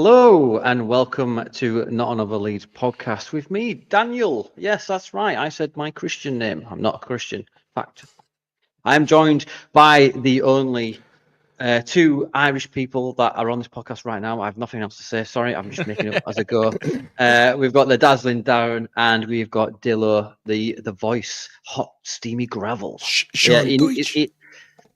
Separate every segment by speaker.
Speaker 1: Hello and welcome to Not Another Leeds podcast with me, Daniel. Yes, that's right. I said my Christian name. I'm not a Christian. In fact, I'm joined by the only two Irish people that are on this podcast right now. I have nothing else to say. Sorry, I'm just making it up as I go. We've got the dazzling Darren and we've got Dillo, the voice, hot, steamy gravel.
Speaker 2: Sean Dyche.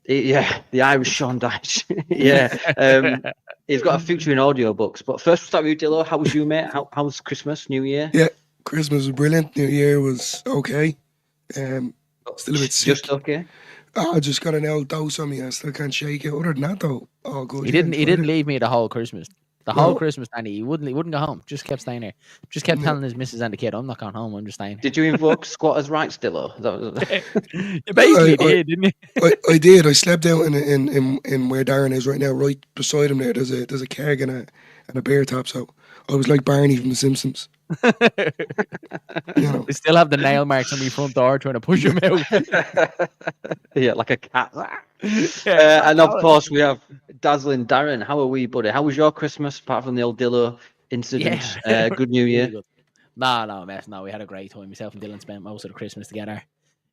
Speaker 1: Yeah, the Irish Sean Dyche. Yeah. He's got a future in audiobooks. But first, we'll start with you, Dillo. How was you, mate? How was Christmas, New Year?
Speaker 2: Yeah, Christmas was brilliant. New Year was okay. Still a bit sick.
Speaker 1: Just okay.
Speaker 2: I just got an old dose on me. I still can't shake it. Other than that, though, all good.
Speaker 3: He didn't leave me the whole Christmas. Whole Christmas, Danny. He wouldn't go home. Just kept staying there. Just kept telling his missus and the kid, "I'm not going home. I'm just staying."
Speaker 1: Did you invoke squatters' rights, Dillo?
Speaker 3: You basically did, didn't you?
Speaker 2: I did. I slept out in where Darren is right now, right beside him. There's a keg and a beer tap. So I was like Barney from The Simpsons.
Speaker 3: We still have the nail marks on my front door trying to push him out.
Speaker 1: Yeah, like a cat. And of course, we have dazzling Darren. How are we, buddy? How was your Christmas, apart from the old Dillo incident?
Speaker 3: Yeah.
Speaker 1: Good New Year.
Speaker 3: Really no, mess. No, we had a great time. Myself and Dylan spent most of the Christmas together.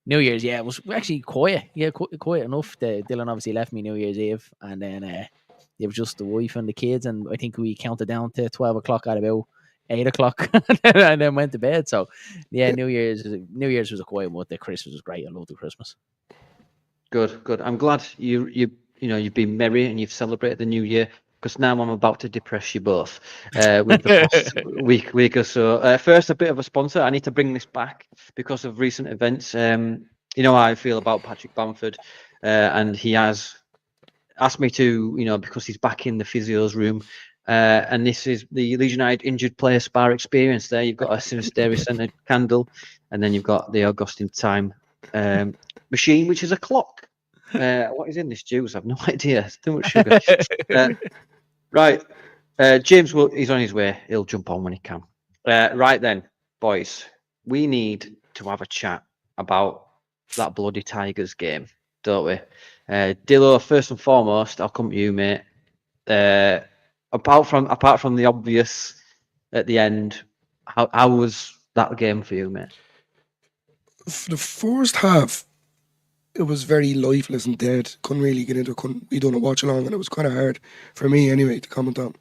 Speaker 3: New Year's, it was actually quiet. Yeah, quiet enough. Dylan obviously left me New Year's Eve, and then it was just the wife and the kids, and I think we counted down to 12 o'clock at about 8 o'clock, and then went to bed. So, yeah, New Year's was a quiet one. The Christmas was great. I loved the Christmas.
Speaker 1: Good. I'm glad you've been merry and you've celebrated the New Year. Because now I'm about to depress you both with the past week or so. First, a bit of a sponsor. I need to bring this back because of recent events. You know how I feel about Patrick Bamford, and he has asked me to, because he's back in the physio's room. And this is the Leeds United injured player spa experience. There, you've got a Sinisterra scented candle, and then you've got the Augustin time machine, which is a clock. What is in this juice? I've no idea. It's too much sugar. Right. James he's on his way. He'll jump on when he can. Right then, boys, we need to have a chat about that bloody Tigers game, don't we? Dillo, first and foremost, I'll come to you, mate. Apart from the obvious at the end, how was that game for you, mate?
Speaker 2: For the first half, it was very lifeless and dead. Couldn't really get into it. Couldn't be done a watch along, and it was kind of hard for me anyway to comment on.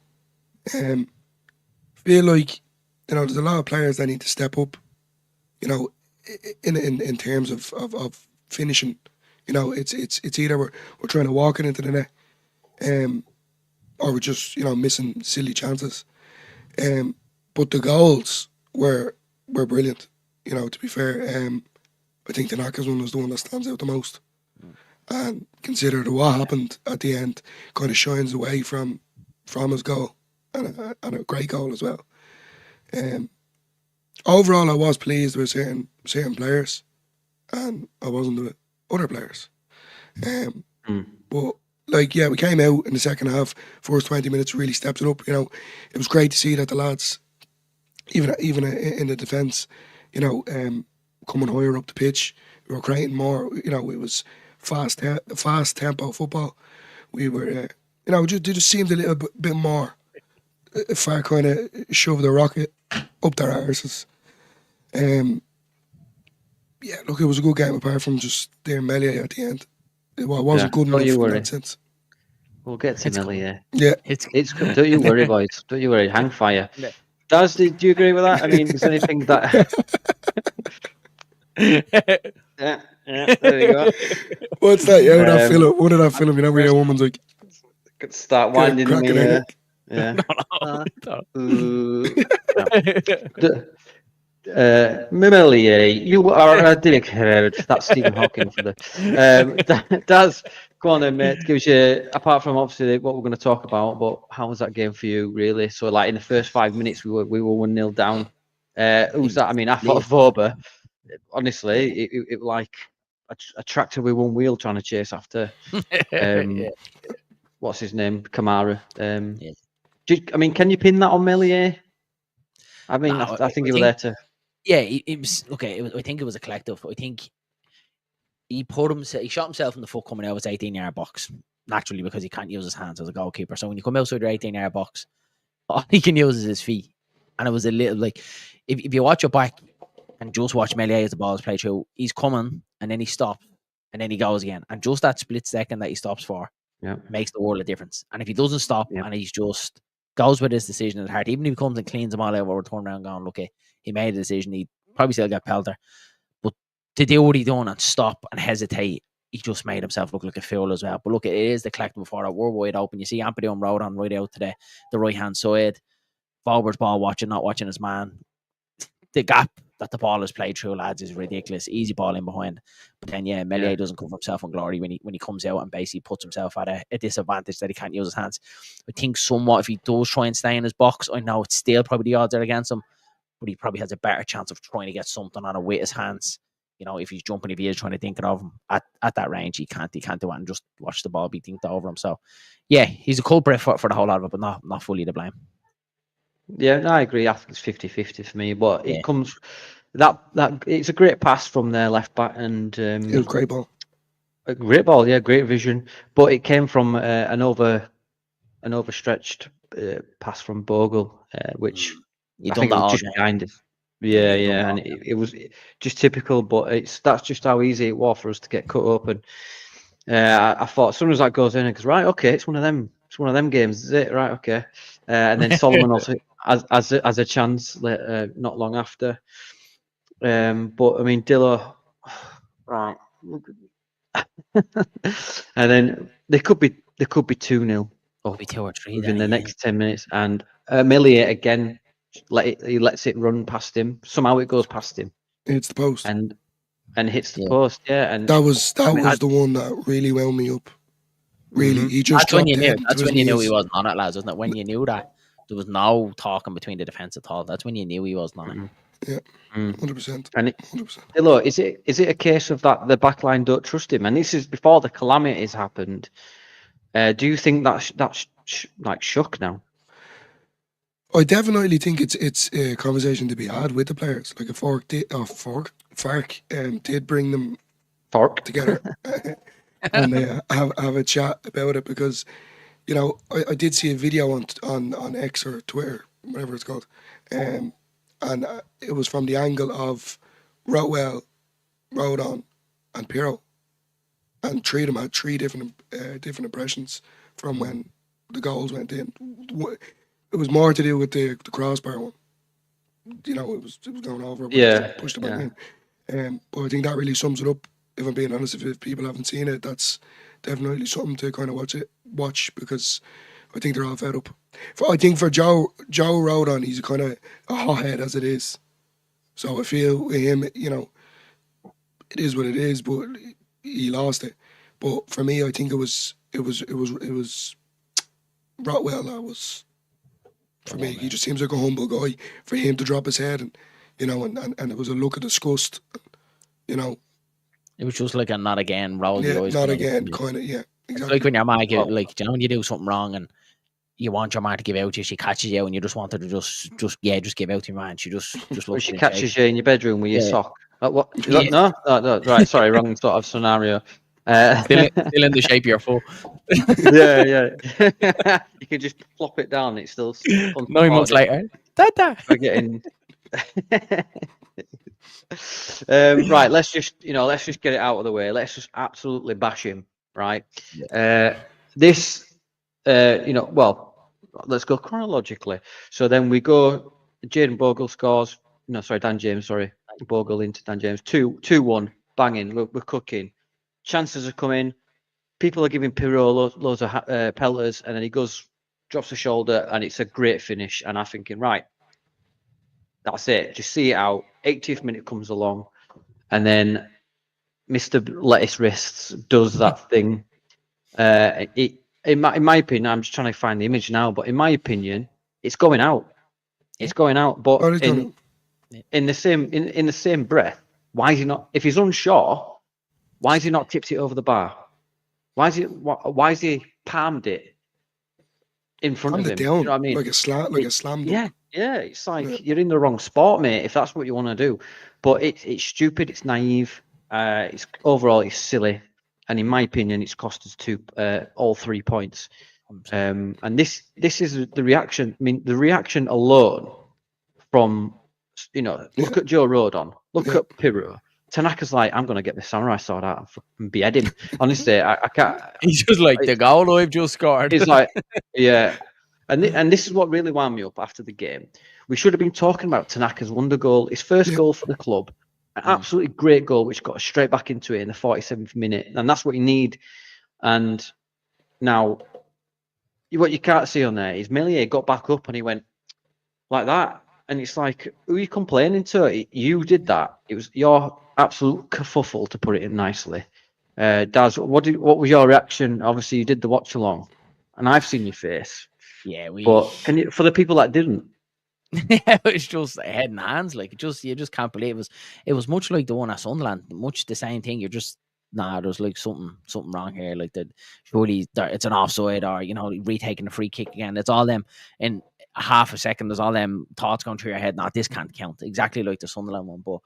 Speaker 2: Feel like there's a lot of players that need to step up. In terms of finishing. It's either we're trying to walk it into the net, or we're just missing silly chances. But the goals were brilliant. To be fair. I think the Knackers one was the one that stands out the most. And considered what happened at the end kind of shines away from his goal and a great goal as well. Overall, I was pleased with certain players, and I wasn't with other players. But we came out in the second half. First 20 minutes really stepped it up. It was great to see that the lads, even in the defence, coming higher up the pitch. We were creating more. It was fast tempo football. We were, it just seemed a little bit more. If I kind of shove the rocket up their arses. It was a good game apart from just their Meslier at the end. It wasn't good enough in that sense.
Speaker 1: We'll get to Meslier.
Speaker 2: Yeah,
Speaker 1: it's good. Don't you worry, boys. Don't you worry. Hang fire. Yeah. Daz, do you agree with that? I mean, is there anything that? Yeah, there you go.
Speaker 2: What's that? Yeah, that film. What did that film? Where a woman's like,
Speaker 1: could start winding me. Yeah. Meslier, you are a dickhead. That's Stephen Hawking for the. Daz, go on then, mate. Gives you, apart from obviously what we're going to talk about, but how was that game for you, really? So, in the first 5 minutes, we were 1-0 down. Who's that? I mean, I thought Voba. Honestly, it like a tractor with one wheel trying to chase after. What's his name? Kamara. Can you pin that on Meslier? I mean, no, I think you were there to.
Speaker 3: Yeah, it was okay. I think it was a collective. I think he shot himself in the foot coming out of his 18-yard box naturally because he can't use his hands as a goalkeeper. So when you come outside your 18-yard box, all he can use is his feet. And it was a little like, if you watch it back and just watch Meslier as the ball is played through, he's coming and then he stops and then he goes again. And just that split second that he stops for makes the world of difference. And if he doesn't stop and he's just goes with his decision at heart, even if he comes and cleans them all out, we're turning around going, look, he made a decision, he probably still got pelter. But to do what he done and stop and hesitate, he just made himself look like a fool as well. But look, it is the collective before that. We're wide open. You see Ampadu and Road on right out to the right hand side. Forwards ball watching, not watching his man. The gap that the ball is played through, lads, is ridiculous. Easy ball in behind. But then, Meslier doesn't come for himself in glory when he comes out and basically puts himself at a disadvantage that he can't use his hands. I think somewhat if he does try and stay in his box, I know it's still probably the odds are against him, but he probably has a better chance of trying to get something on it with his hands. You know, if he's jumping, if he is trying to think it of him at that range, he can't do it and just watch the ball be thinked over him. So, he's a culprit for the whole lot of it, but not fully to blame.
Speaker 1: Yeah, no, I agree. I think it's 50-50 for me, but it comes that it's a great pass from their left back, and
Speaker 2: it was a great ball.
Speaker 1: A great ball, great vision. But it came from an overstretched pass from Bogle, which I think was just behind it. Yeah, and it was just typical. But that's just how easy it was for us to get cut open. I thought as soon as that goes in, because right, okay, it's one of them. It's one of them games, is it? Right, okay. And then Solomon also has a chance not long after. But I mean, Dillo, right. And then they could be 2-0
Speaker 3: or 2 or 3
Speaker 1: within the next 10 minutes. And Meslier again, he lets it run past him. Somehow it goes past him.
Speaker 2: It's the post
Speaker 1: and hits the post. Yeah, and
Speaker 2: that was the one that really wound me up. Really, he just
Speaker 3: that's when you knew. That's when you knew he wasn't on it, lads, wasn't it? When you knew that there was no talking between the defence at all. That's when you knew he wasn't on it.
Speaker 2: Yeah, 100%.
Speaker 1: And 100%. Look, is it a case of that the backline don't trust him? And this is before the calamities happened. Do you think that's like shook now?
Speaker 2: I definitely think it's a conversation to be had with the players. Like Fark did bring them together and have a chat about it, because I did see a video on X or Twitter, whatever it's called, and it was from the angle of Rotwell, Rodon, and Pirro, and three of them had three different impressions from when the goals went in. It was more to do with the crossbar one. It was going over. Pushed it back in. But I think that really sums it up. If I'm being honest, if people haven't seen it, that's definitely something to kind of watch, because I think they're all fed up. I think for Joe Rodon, he's kind of a hothead as it is. So I feel with him, it is what it is, but he lost it. But for me, I think it was Rotwell that was. For me, he just seems like a humble guy. For him to drop his head and it was a look of disgust. It
Speaker 3: was just like a not again, roll the eyes.
Speaker 2: Not again, kind of, yeah. Exactly.
Speaker 3: It's like when your man when you do something wrong and you want your man to give out to you, she catches you and you just want her to just give out to your man. She just looks.
Speaker 1: She catches you in your bedroom with your sock. What? No, right. Sorry, wrong sort of scenario.
Speaker 3: Still in the shape of your foot.
Speaker 1: Yeah. You can just flop it down. It's still
Speaker 3: 9 months later. Dada.
Speaker 1: Getting. Right. Let's just get it out of the way. Let's just absolutely bash him. Right. Let's go chronologically. So then we go. Jayden Bogle scores. No, sorry, Dan James. Sorry, Bogle into Dan James. 2-1. Banging. We're cooking. Chances are coming. People are giving Pirro loads of pelters, and then he drops a shoulder, and it's a great finish. And I'm thinking, right, that's it. Just see it out. 80th minute comes along, and then Mr. Lettuce Wrists does that thing. In my opinion, I'm just trying to find the image now, but in my opinion, it's going out. It's going out. But in the same breath, why is he not? If he's unsure, why has he not tipped it over the bar? Why is he palmed it in front of him?
Speaker 2: Down,
Speaker 1: you know what I mean?
Speaker 2: Like a slam.
Speaker 1: Yeah. It's like you're in the wrong sport, mate. If that's what you want to do, but it's stupid. It's naive. It's silly, and in my opinion, it's cost us all 3 points.
Speaker 3: 100%.
Speaker 1: And this is the reaction. I mean, the reaction alone from, look at Joe Rodon, look at Pirro. Tanaka's like, I'm going to get the samurai sword out and behead him. Honestly, I can't.
Speaker 3: He's just like, the goal I've just scored.
Speaker 1: He's like, yeah. And this is what really wound me up after the game. We should have been talking about Tanaka's wonder goal, his first goal for the club. An absolutely great goal, which got us straight back into it in the 47th minute. And that's what you need. And now, what you can't see on there is Meslier got back up and he went like that. And it's like, who are you complaining to? You did that. It was your absolute kerfuffle, to put it in nicely. Daz, what was your reaction? Obviously, you did the watch along, and I've seen your face.
Speaker 3: Yeah,
Speaker 1: But can you, for the people that didn't?
Speaker 3: It was just head and hands. Like, you just can't believe it was much like the one at Sunderland, much the same thing. You're just there's like something wrong here. Like that, surely it's an offside, or retaking a free kick again. It's all them in half a second. There's all them thoughts going through your head. This can't count. Exactly like the Sunderland one. But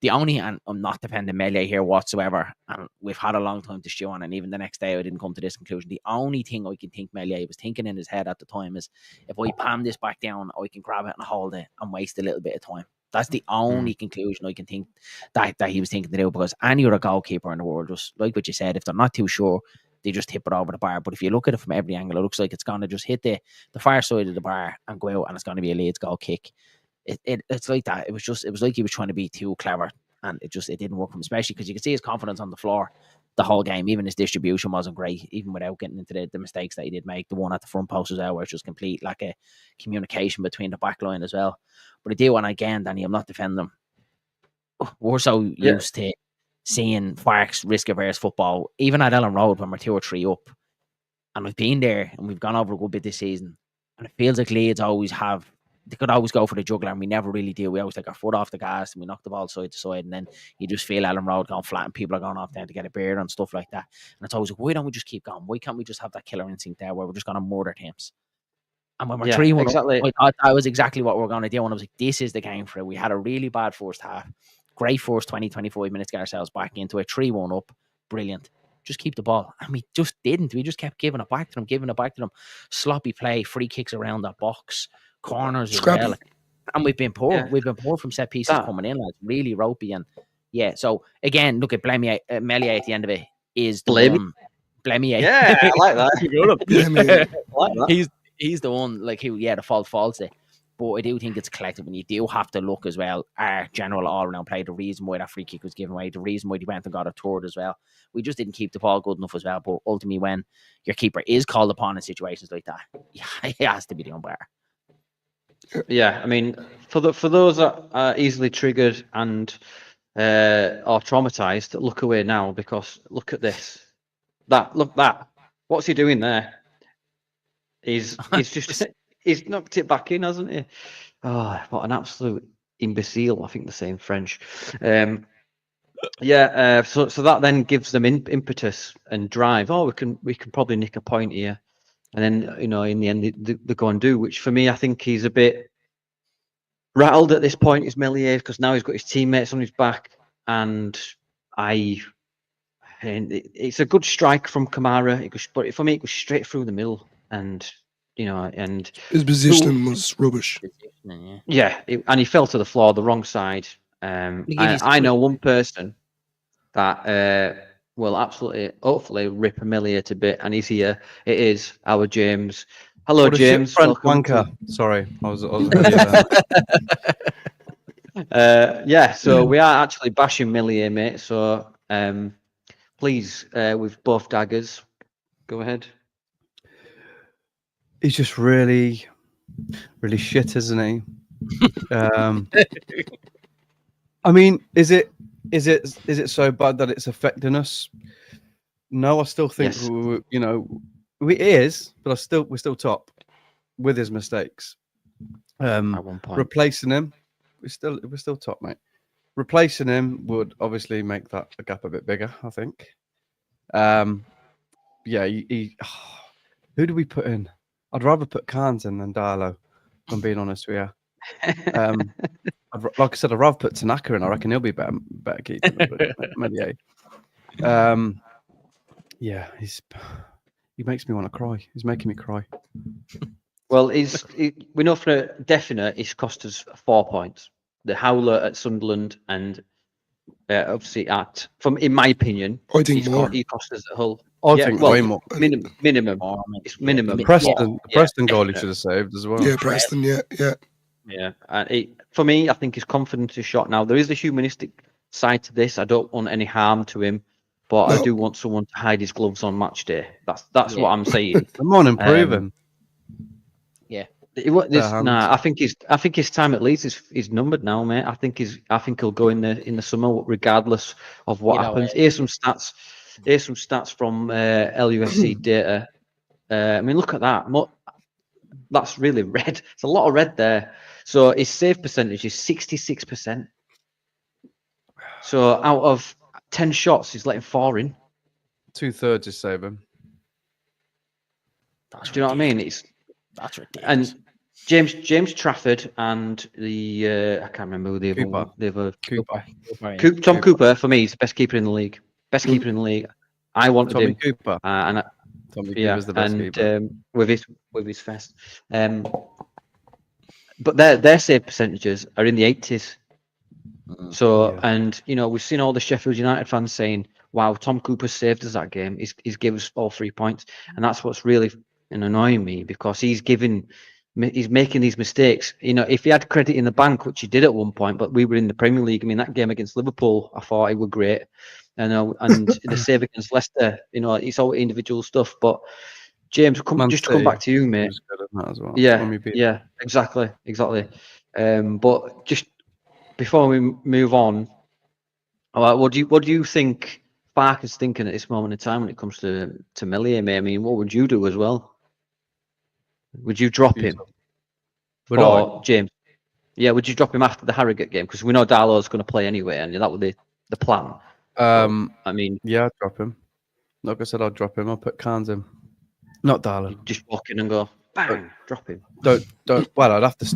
Speaker 3: the only, and I'm not defending Meslier here whatsoever, and we've had a long time to stew on, and even the next day I didn't come to this conclusion. The only thing I can think Meslier was thinking in his head at the time is, if I palm this back down, I can grab it and hold it and waste a little bit of time. That's the only conclusion I can think that he was thinking to do, because any other goalkeeper in the world, just like what you said, if they're not too sure, they just tip it over the bar. But if you look at it from every angle, it looks like it's going to just hit the far side of the bar and go out, and it's going to be a Leeds goal kick. It's like that. It was like he was trying to be too clever, and it didn't work for him, especially because you could see his confidence on the floor the whole game. Even his distribution wasn't great, even without getting into the mistakes that he did make. The one at the front post as well, where it's just complete lack of communication between the back line as well. But I do, and again, Danny, I'm not defending them. We're so used to seeing Farke's risk-averse football, even at Ellen Road when we're 2 or 3 up. And we've been there, and we've gone over a good bit this season. And it feels like Leeds they could always go for the juggler, and we never really do. We always take our foot off the gas and we knock the ball side to side, and then you just feel Ellen Road going flat and people are going off down to get a beer and stuff like that. And it's always like, why don't we just keep going? Why can't we just have that killer instinct there where we're just going to murder teams? And when we're 3-1, exactly. I thought that was exactly what we're going to do. And I was like, this is the game for it. We had a really bad first half. Great first 20, 25 minutes to get ourselves back into it. 3-1 up. Brilliant. Just keep the ball. And we just didn't. We just kept giving it back to them. Sloppy play, free kicks around that box, corners as well. And we've been poor. Yeah. We've been poor from set pieces coming in. Like, really ropey. And so again, look at Meslier at the end of it is the one. Meslier.
Speaker 1: Yeah, I like that.
Speaker 3: I like that. He's the one, like, the fault's it. But I do think it's collective, and you do have to look as well. Our general all-around play, the reason why that free kick was given away, the reason why he went and got a third as well. We just didn't keep the ball good enough as well. But ultimately, when your keeper is called upon in situations like that, he has to be the umpire.
Speaker 1: Yeah, I mean, for those that are easily triggered and or traumatized, look away now, because look at this. That. What's he doing there? He's knocked it back in, hasn't he? Oh, what an absolute imbecile! I think they're saying French. So that then gives them impetus and drive. Oh, we can probably nick a point here. And then, in the end, they go and do, which for me, I think he's a bit rattled at this point, is Meslier, because now he's got his teammates on his back. And it's a good strike from Kamara, but for me, it goes straight through the middle. And, and
Speaker 2: his position was rubbish.
Speaker 1: And he fell to the floor, the wrong side. I know one person that will absolutely, hopefully, rip Meslier to bit, and he's here. It is our James. Hello, James.
Speaker 4: Wanker. Sorry, I was
Speaker 1: so we are actually bashing Meslier, mate. So please, with both daggers, go ahead.
Speaker 4: He's just really, really shit, isn't he? I mean, is it so bad that it's affecting us? No, I still think it is, but we're still top with his mistakes. At one point, replacing him, we're still top, mate. Replacing him would obviously make that gap a bit bigger, I think. Who do we put in? I'd rather put Carnes in than Darlow, if I'm being honest with you. Like I said, I'd rather put Tanaka in. I reckon he'll be better keeper than Meslier. He makes me want to cry. He's making me cry.
Speaker 1: Well, we know for a definite it's cost us 4 points. The howler at Sunderland and obviously in my opinion,
Speaker 2: I think more.
Speaker 1: he cost us at Hull.
Speaker 4: I
Speaker 1: Yeah,
Speaker 4: think
Speaker 1: well,
Speaker 4: way more.
Speaker 1: minimum. It's minimum.
Speaker 4: The Preston,
Speaker 1: Yeah,
Speaker 4: the Preston goal he
Speaker 1: definite.
Speaker 4: should have saved as well.
Speaker 2: Yeah, Preston. Yeah.
Speaker 1: Yeah, and for me, I think his confidence is shot now. There is a humanistic side to this. I don't want any harm to him, but I do want someone to hide his gloves on match day. That's what I'm saying.
Speaker 4: Come on, improve him.
Speaker 3: Yeah.
Speaker 1: I think his time at Leeds is numbered now, mate. I think he'll go in the summer regardless of what happens. Here's some stats. Here's some stats from LUFC data. I mean, look at that. That's really red. It's a lot of red there. So his save percentage is 66%. So out of 10 shots, he's letting 4 in.
Speaker 4: 2/3 is saving.
Speaker 1: Do you know what I mean?
Speaker 3: That's ridiculous.
Speaker 1: And James Trafford and the I can't remember who the other one.
Speaker 4: Cooper.
Speaker 1: Tom Cooper for me is the best keeper in the league. Best keeper in the league. I wanted
Speaker 4: Tommy
Speaker 1: him.
Speaker 4: Cooper.
Speaker 1: And
Speaker 4: Tommy Cooper's the best keeper.
Speaker 1: with his fest. But their save percentages are in the 80s. So and we've seen all the Sheffield United fans saying, "Wow, Tom Cooper saved us that game. He's given us all 3 points," and that's what's really annoying me because he's making these mistakes. If he had credit in the bank, which he did at one point, but we were in the Premier League. I mean, that game against Liverpool, I thought he was great. And the save against Leicester, it's all individual stuff. But James, to come back to you, mate.
Speaker 4: As well.
Speaker 1: Yeah, exactly. But just before we move on, what do you think Farke's thinking at this moment in time when it comes to Meslier, mate? I mean, what would you do as well? Would you drop him? James? Yeah, would you drop him after the Harrogate game? Because we know Darlow's going to play anyway, and that was the plan. I mean,
Speaker 4: yeah, I'd drop him. Like I said, I'd drop him. I'll put Carnes in. Not Darlow.
Speaker 1: Just walk in and go, bang, drop him.
Speaker 4: Don't. Well, I'd have to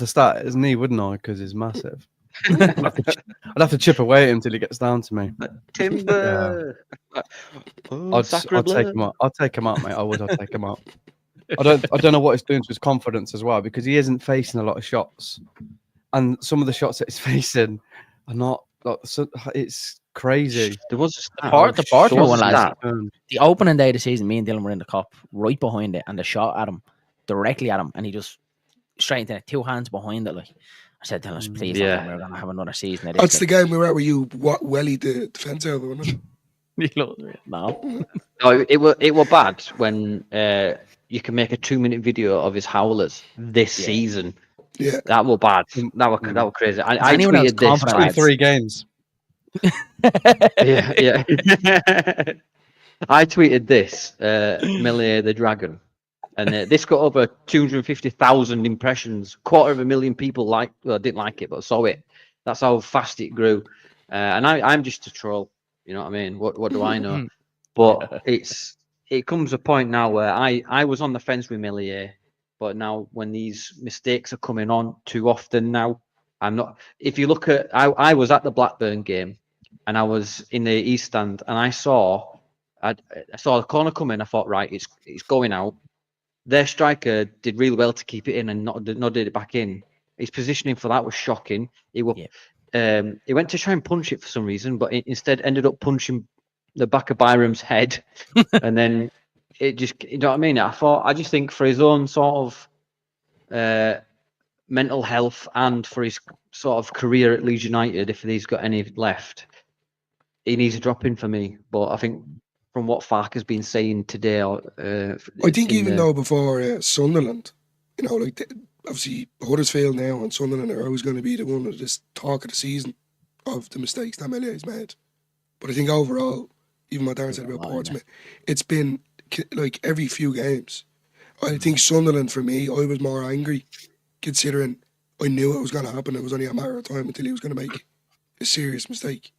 Speaker 4: start his knee, wouldn't I? Because he's massive. I'd have to chip away at him till he gets down to me.
Speaker 1: Timber.
Speaker 4: Yeah. I'd take him out. I'd take him out, mate. I'd take him out. I don't know what he's doing to his confidence as well because he isn't facing a lot of shots, and some of the shots that he's facing are not. It's crazy.
Speaker 3: There was the Bartman one last. The opening day of the season, me and Dylan were in the cop right behind it, and the shot at him directly at him, and he just straight into it, 2 hands behind it. Like I said, Dylan, please, we're gonna have another season. Of this.
Speaker 2: That's the game we were at where you wellied the defence over, wasn't it?
Speaker 3: No,
Speaker 1: it were bad when you can make a 2-minute video of his howlers this season.
Speaker 2: Yeah,
Speaker 1: that were bad. That were crazy. I
Speaker 3: tweeted
Speaker 1: this
Speaker 4: 3 games.
Speaker 1: yeah. I tweeted this Meslier the Dragon, and this got over 250,000 impressions. 250,000 people didn't like it, but saw it. That's how fast it grew. And I'm just a troll. You know what I mean? What do I know? But it comes a point now where I was on the fence with Meslier, but now when these mistakes are coming on too often now, I'm not. If you look at, I was at the Blackburn game, and I was in the East Stand, and I saw the corner coming. I thought, right, it's going out. Their striker did really well to keep it in and not did it back in. His positioning for that was shocking. He went to try and punch it for some reason, but it instead ended up punching the back of Byram's head, and then it just, you know what I mean? I just think for his own sort of mental health and for his sort of career at Leeds United, if he's got any left, he needs a drop in for me. But I think from what Farke has been saying today,
Speaker 2: I think even though before Sunderland, obviously Huddersfield now and Sunderland are always going to be the one of this talk of the season of the mistakes that Meslier's made. But I think overall, even what Darren said about Portsmouth, it's been like every few games. I think Sunderland, for me, I was more angry considering I knew it was going to happen. It was only a matter of time until he was going to make a serious mistake.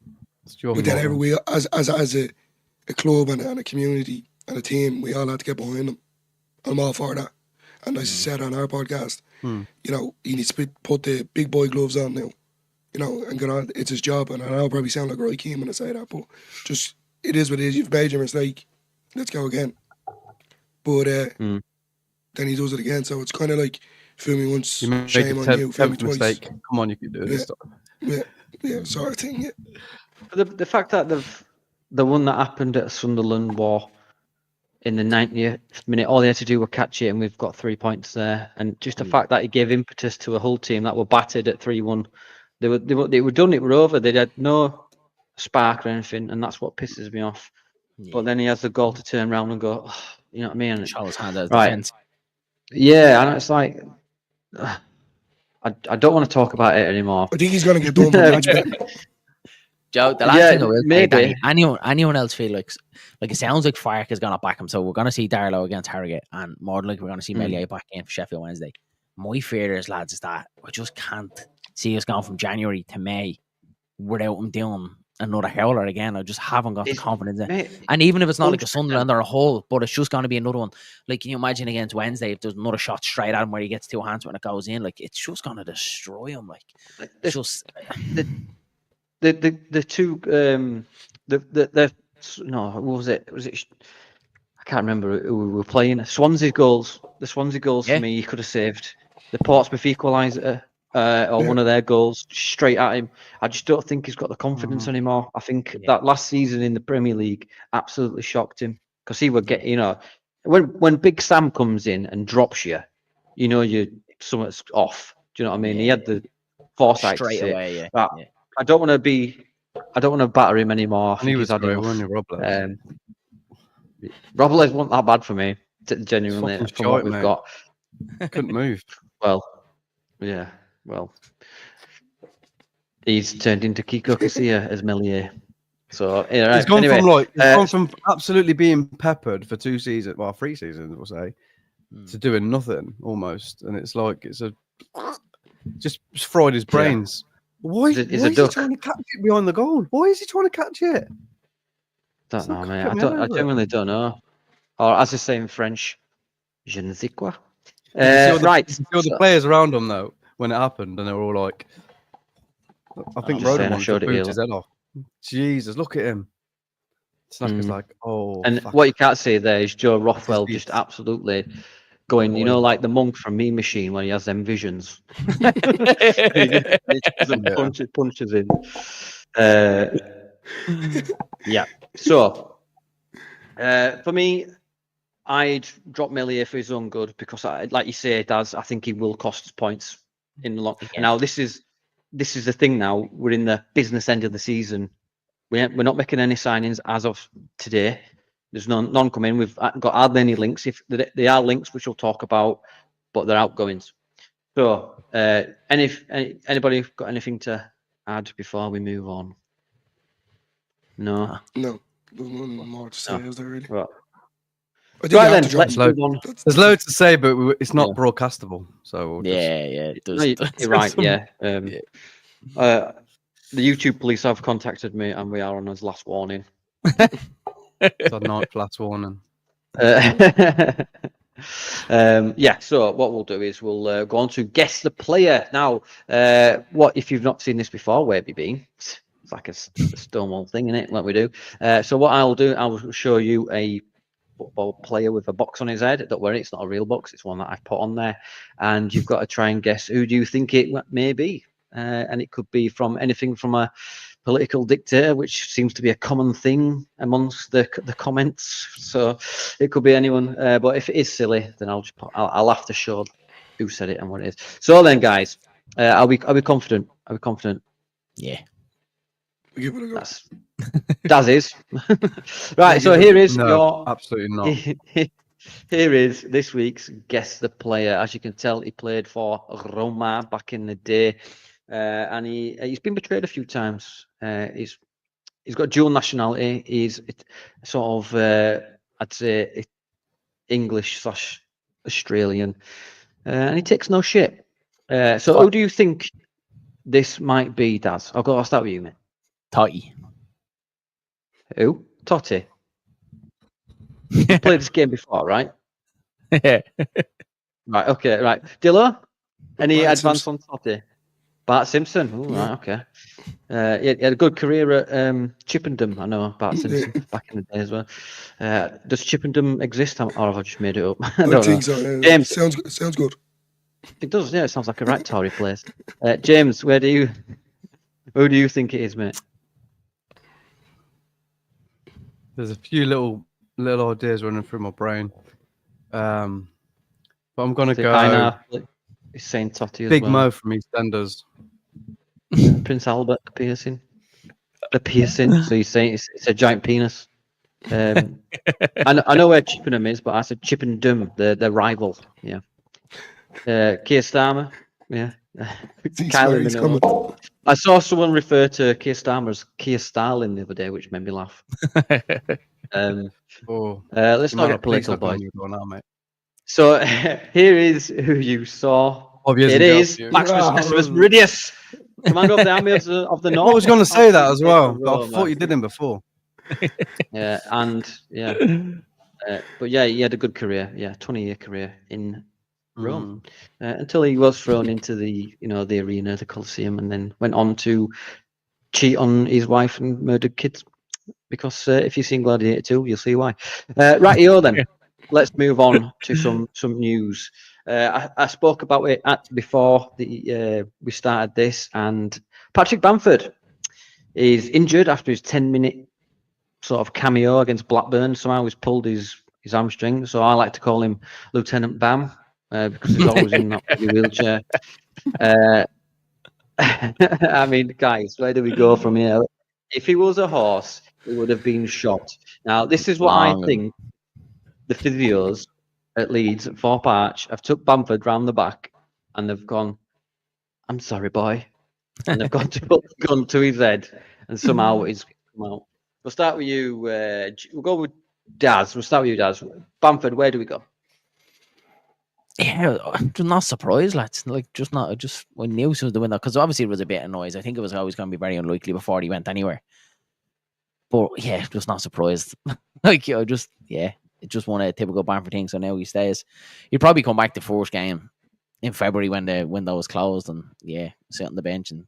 Speaker 2: But then we, as a club and a community and a team, we all had to get behind him. I'm all for that. And as I said on our podcast, he needs to put the big boy gloves on now, and get on. It's his job. And I'll probably sound like Roy Keane when I say that, but just, it is what it is. You've made your mistake. Let's go again. but then he does it again. So it's kind of like fool me once,
Speaker 4: You made
Speaker 2: shame on you, fool me
Speaker 4: 10th
Speaker 2: twice.
Speaker 4: mistake. Come on, you can do it this time.
Speaker 2: Yeah, sort of thing. Yeah.
Speaker 1: The fact that the one that happened at Sunderland war in the 90th minute, all they had to do was catch it, and we've got 3 points there. And just the fact that he gave impetus to a Hull team that were battered at 3-1, they were done. It were over. They had no spark or anything, and that's what pisses me off. But then he has the goal to turn around and go, oh, you know what I mean?
Speaker 3: Show his hand out of
Speaker 1: Right.
Speaker 3: defence.
Speaker 1: Yeah, and it's like, I don't want to talk about it anymore.
Speaker 2: I think he's going to get done for match betting.
Speaker 3: Joe, the last thing I will say,
Speaker 1: maybe.
Speaker 3: Danny, anyone else feel like it sounds like Farke is going to back him, so we're going to see Darlow against Harrogate, and more than likely we're going to see Meslier back in for Sheffield Wednesday. My fear is, lads, is that I just can't see us going from January to May without him doing another howler again. I just haven't got the confidence in it. And even if it's not like a Sunderland or a Hull, but it's just going to be another one. Like, can you imagine against Wednesday if there's another shot straight at him where he gets two hands when it goes in? Like, it's just going to destroy him. Like, it's just
Speaker 1: the two no, what was it? I can't remember who we were playing. Swansea goals. The Swansea goals for me, he could have saved. The Portsmouth equaliser or one of their goals straight at him. I just don't think he's got the confidence anymore. I think that last season in the Premier League absolutely shocked him because he would get, when Big Sam comes in and drops you, something's off. Do you know what I mean? He had the foresight
Speaker 3: straight
Speaker 1: to say,
Speaker 3: away.
Speaker 1: I don't want to batter him anymore.
Speaker 4: And he was great, wasn't he, Robles?
Speaker 1: Robles wasn't that bad for me, genuinely,
Speaker 4: Fucking
Speaker 1: from what
Speaker 4: shite,
Speaker 1: we've
Speaker 4: mate.
Speaker 1: got.
Speaker 4: Couldn't move.
Speaker 1: Well, yeah, he's turned into Kiko Casilla as Meslier. So, yeah,
Speaker 4: He's gone
Speaker 1: anyway,
Speaker 4: from absolutely being peppered for 3 seasons, we'll say, to doing nothing almost. And it's like, just fried his brains. Why is he trying to catch it behind the goal? Why is he trying to catch it?
Speaker 1: Don't know, mate. I genuinely don't know. Or as they say in French, je ne sais quoi. Right.
Speaker 4: You saw the players around him, though, when it happened, and they were all like, I think Roden wanted to boot his head off. Jesus, look at him. Snacker's like, oh.
Speaker 1: And what you can't see there is Joe Rothwell just absolutely going, like the monk from Mean Machine when he has them visions. He just punches in. Yeah. So, for me, I'd drop Meslier for his own good because, like you say, Daz, I think he will cost us points in the long. Now, this is the thing. Now we're in the business end of the season. We're not making any signings as of today. There's none coming. We've got hardly any links. If they are links, which we'll talk about, but they're outgoings. So, anybody got anything to add before we move on? No.
Speaker 2: No. There's nothing more to say, is there really?
Speaker 1: Right.
Speaker 2: Then,
Speaker 1: let's move on.
Speaker 4: There's loads to say, but it's not broadcastable. So
Speaker 3: it does.
Speaker 1: You're right. Yeah. The YouTube police have contacted me, and we are on his last warning.
Speaker 4: It's our 9th last warning.
Speaker 1: So what we'll do is we'll go on to guess the player now. What if you've not seen this before? Where have you been? It's like a Stonewall thing, isn't it? Like we do. So what I'll do, I will show you a football player with a box on his head. Don't worry, it's not a real box. It's one that I've put on there, and you've got to try and guess who do you think it may be. And it could be from anything from a political dictator, which seems to be a common thing amongst the comments. So it could be anyone. But if it is silly, then I'll have to show who said it and what it is. So then, guys, are we confident? Are we confident?
Speaker 3: Yeah.
Speaker 2: We give it a go.
Speaker 1: Daz is. Right. So here is your.
Speaker 4: Absolutely not.
Speaker 1: Here is this week's Guess the Player. As you can tell, he played for Roma back in the day. And he's been betrayed a few times. He's got dual nationality. He's sort of I'd say English/Australian, and he takes no shit. So who do you think this might be, Daz? I'll start with you, mate.
Speaker 3: Totti.
Speaker 1: Who? Totti. You played this game before, right?
Speaker 3: Yeah.
Speaker 1: Right. Okay. Right. Dillo. Any advance on Totti? Bart Simpson. Oh, right, okay. He had a good career at Chippendale. I know Bart Simpson back in the day as well. Does Chippendale exist, or have I just made it up? I don't
Speaker 2: think
Speaker 1: know.
Speaker 2: so.
Speaker 1: James,
Speaker 2: Sounds good.
Speaker 1: it does. Yeah, it sounds like a right Tory place. James, who do you think it is, mate?
Speaker 4: There's a few little ideas running through my brain, but I'm gonna go
Speaker 1: Einar, he's saying Totti as
Speaker 4: Big
Speaker 1: well.
Speaker 4: Mo from EastEnders.
Speaker 1: Prince Albert piercing. The piercing. So you're saying it's a giant penis. I know where Chippenham is, but I said Chippendale, the rival. Yeah. Keir Starmer. Yeah. Kylie Minogue. I saw someone refer to Keir Starmer as Keir Starlin the other day, which made me laugh. Let's not get political, boys. So here is who you saw. It is Maximus Decimus Meridius, commander of the army of the North.
Speaker 4: I was going to say that as well, but I thought you did him before.
Speaker 1: Yeah, and yeah, but yeah, he had a good career. Yeah, 20-year career in Rome until he was thrown into the the arena, the Colosseum, and then went on to cheat on his wife and murdered kids. Because if you've seen Gladiator 2, you'll see why. Rightio then. Let's move on to some news. I spoke about it before we started this, and Patrick Bamford is injured after his 10-minute sort of cameo against Blackburn. Somehow he's pulled his hamstring, so I like to call him Lieutenant Bam because he's always in that wheelchair. I mean, guys, where do we go from here? If he was a horse, he would have been shot. Now, this is what I think the physios at Leeds, at Thorpe Arch, have took Bamford round the back and they've gone, I'm sorry, boy. And they've gone to put the gun to his head and somehow he's come out. We'll start with you. We'll go with Daz. We'll start with you, Daz. Bamford, where do we go?
Speaker 3: Yeah, just not surprised, lads. Like, I knew he was doing that because obviously it was a bit of noise. I think it was always going to be very unlikely before he went anywhere. But yeah, just not surprised. Like, it's just one of the typical Bamford things. So now he stays. He'll probably come back the first game in February when the window was closed and sit on the bench and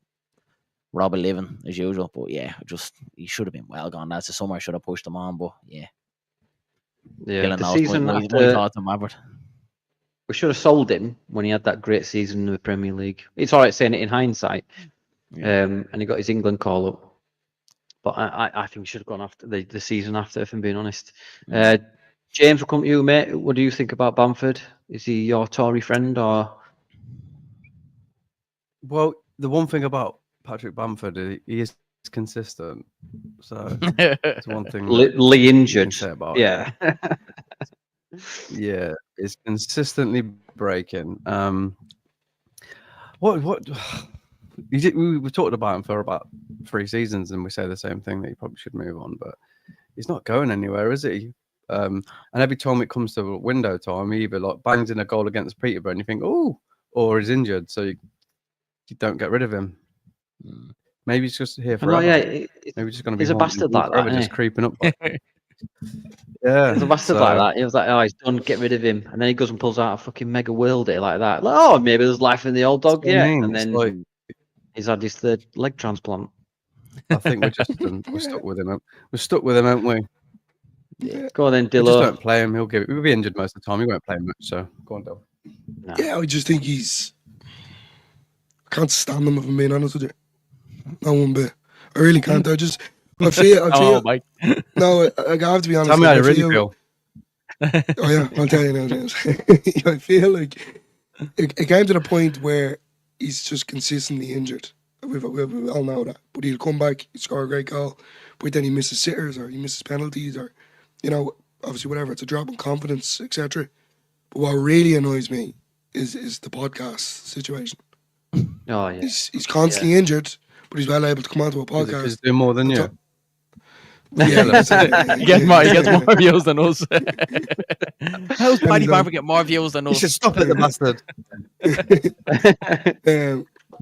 Speaker 3: rob a living as usual. But he should have been well gone. That's the summer should have pushed him on. But
Speaker 1: the season
Speaker 3: after
Speaker 1: we should have sold him when he had that great season in the Premier League. It's all right saying it in hindsight, and he got his England call up. But I think he should have gone after the season after, if I'm being honest. James, we'll come to you, mate. What do you think about Bamford? Is he your Tory friend or?
Speaker 4: Well, the one thing about Patrick Bamford, he is consistent. So it's one thing.
Speaker 1: Lee injured.
Speaker 4: Say about
Speaker 1: yeah.
Speaker 4: Yeah, it's consistently breaking. What? We talked about him for about 3 seasons, and we say the same thing that he probably should move on, but he's not going anywhere, is he? And every time it comes to window time, he either like bangs in a goal against Peterborough, and you think, oh, or he's injured, so you don't get rid of him. Maybe he's just here forever. Maybe he's just going to be.
Speaker 1: He's a bastard like that,
Speaker 4: just creeping up.
Speaker 1: Yeah, he's a bastard like that. He was like, "Oh, he's done. Get rid of him." And then he goes and pulls out a fucking mega worldie like that. Like, oh, maybe there's life in the old dog. Yeah, and then he's had his 3rd leg transplant.
Speaker 4: I think we're stuck with him. We're stuck with him, aren't we?
Speaker 1: Yeah. Go on then, Dillo.
Speaker 4: We just don't play him. He'll be injured most of the time. He won't play much. So go on, Dill.
Speaker 2: No. Yeah, I just think I can't stand him, if I'm being honest with you. No one bit. I really can't. I feel.
Speaker 3: Mike.
Speaker 2: No, I have to be honest.
Speaker 4: Tell me how you really feel.
Speaker 2: Oh yeah, I'll tell you now, James. I feel like it came to the point where he's just consistently injured. We all know that. But he'll come back, he'll score a great goal, but then he misses sitters or he misses penalties or, obviously whatever. It's a drop in confidence, etc. But what really annoys me is the podcast situation.
Speaker 1: Oh yeah.
Speaker 2: He's constantly injured, but he's well able to come onto a podcast.
Speaker 4: He's doing more than you.
Speaker 3: Yeah, he gets more views than us. How's Paddy Bamford get more views than us?
Speaker 4: You should stop it, the bastard.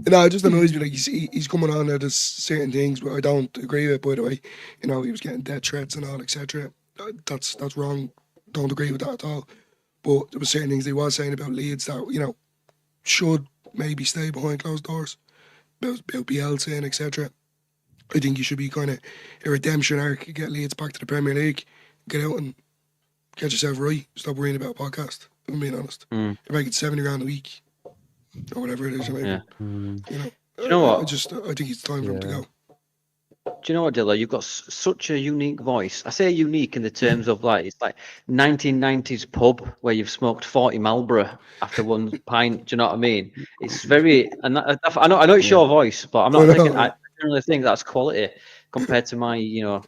Speaker 2: It just annoys me. Like he's coming on there. There's certain things where I don't agree with. By the way, he was getting death threats and all, etc. That's wrong. Don't agree with that at all. But there were certain things he was saying about Leeds that should maybe stay behind closed doors. about Bielsa and etc. I think you should be kind of a redemption arc, get Leeds back to the Premier League, get out and get yourself right. Stop worrying about a podcast. If I'm being honest. You're making 70 grand a week or whatever it is.
Speaker 1: Yeah.
Speaker 2: You know,
Speaker 1: Do you know what?
Speaker 2: I think it's time for him to go.
Speaker 1: Do you know what, Dilla? You've got such a unique voice. I say unique in the terms of like it's like 1990s pub where you've smoked 40 Marlboro after one pint. Do you know what I mean? It's very, and I know it's your voice, but I'm not thinking. I generally think that's quality compared to my,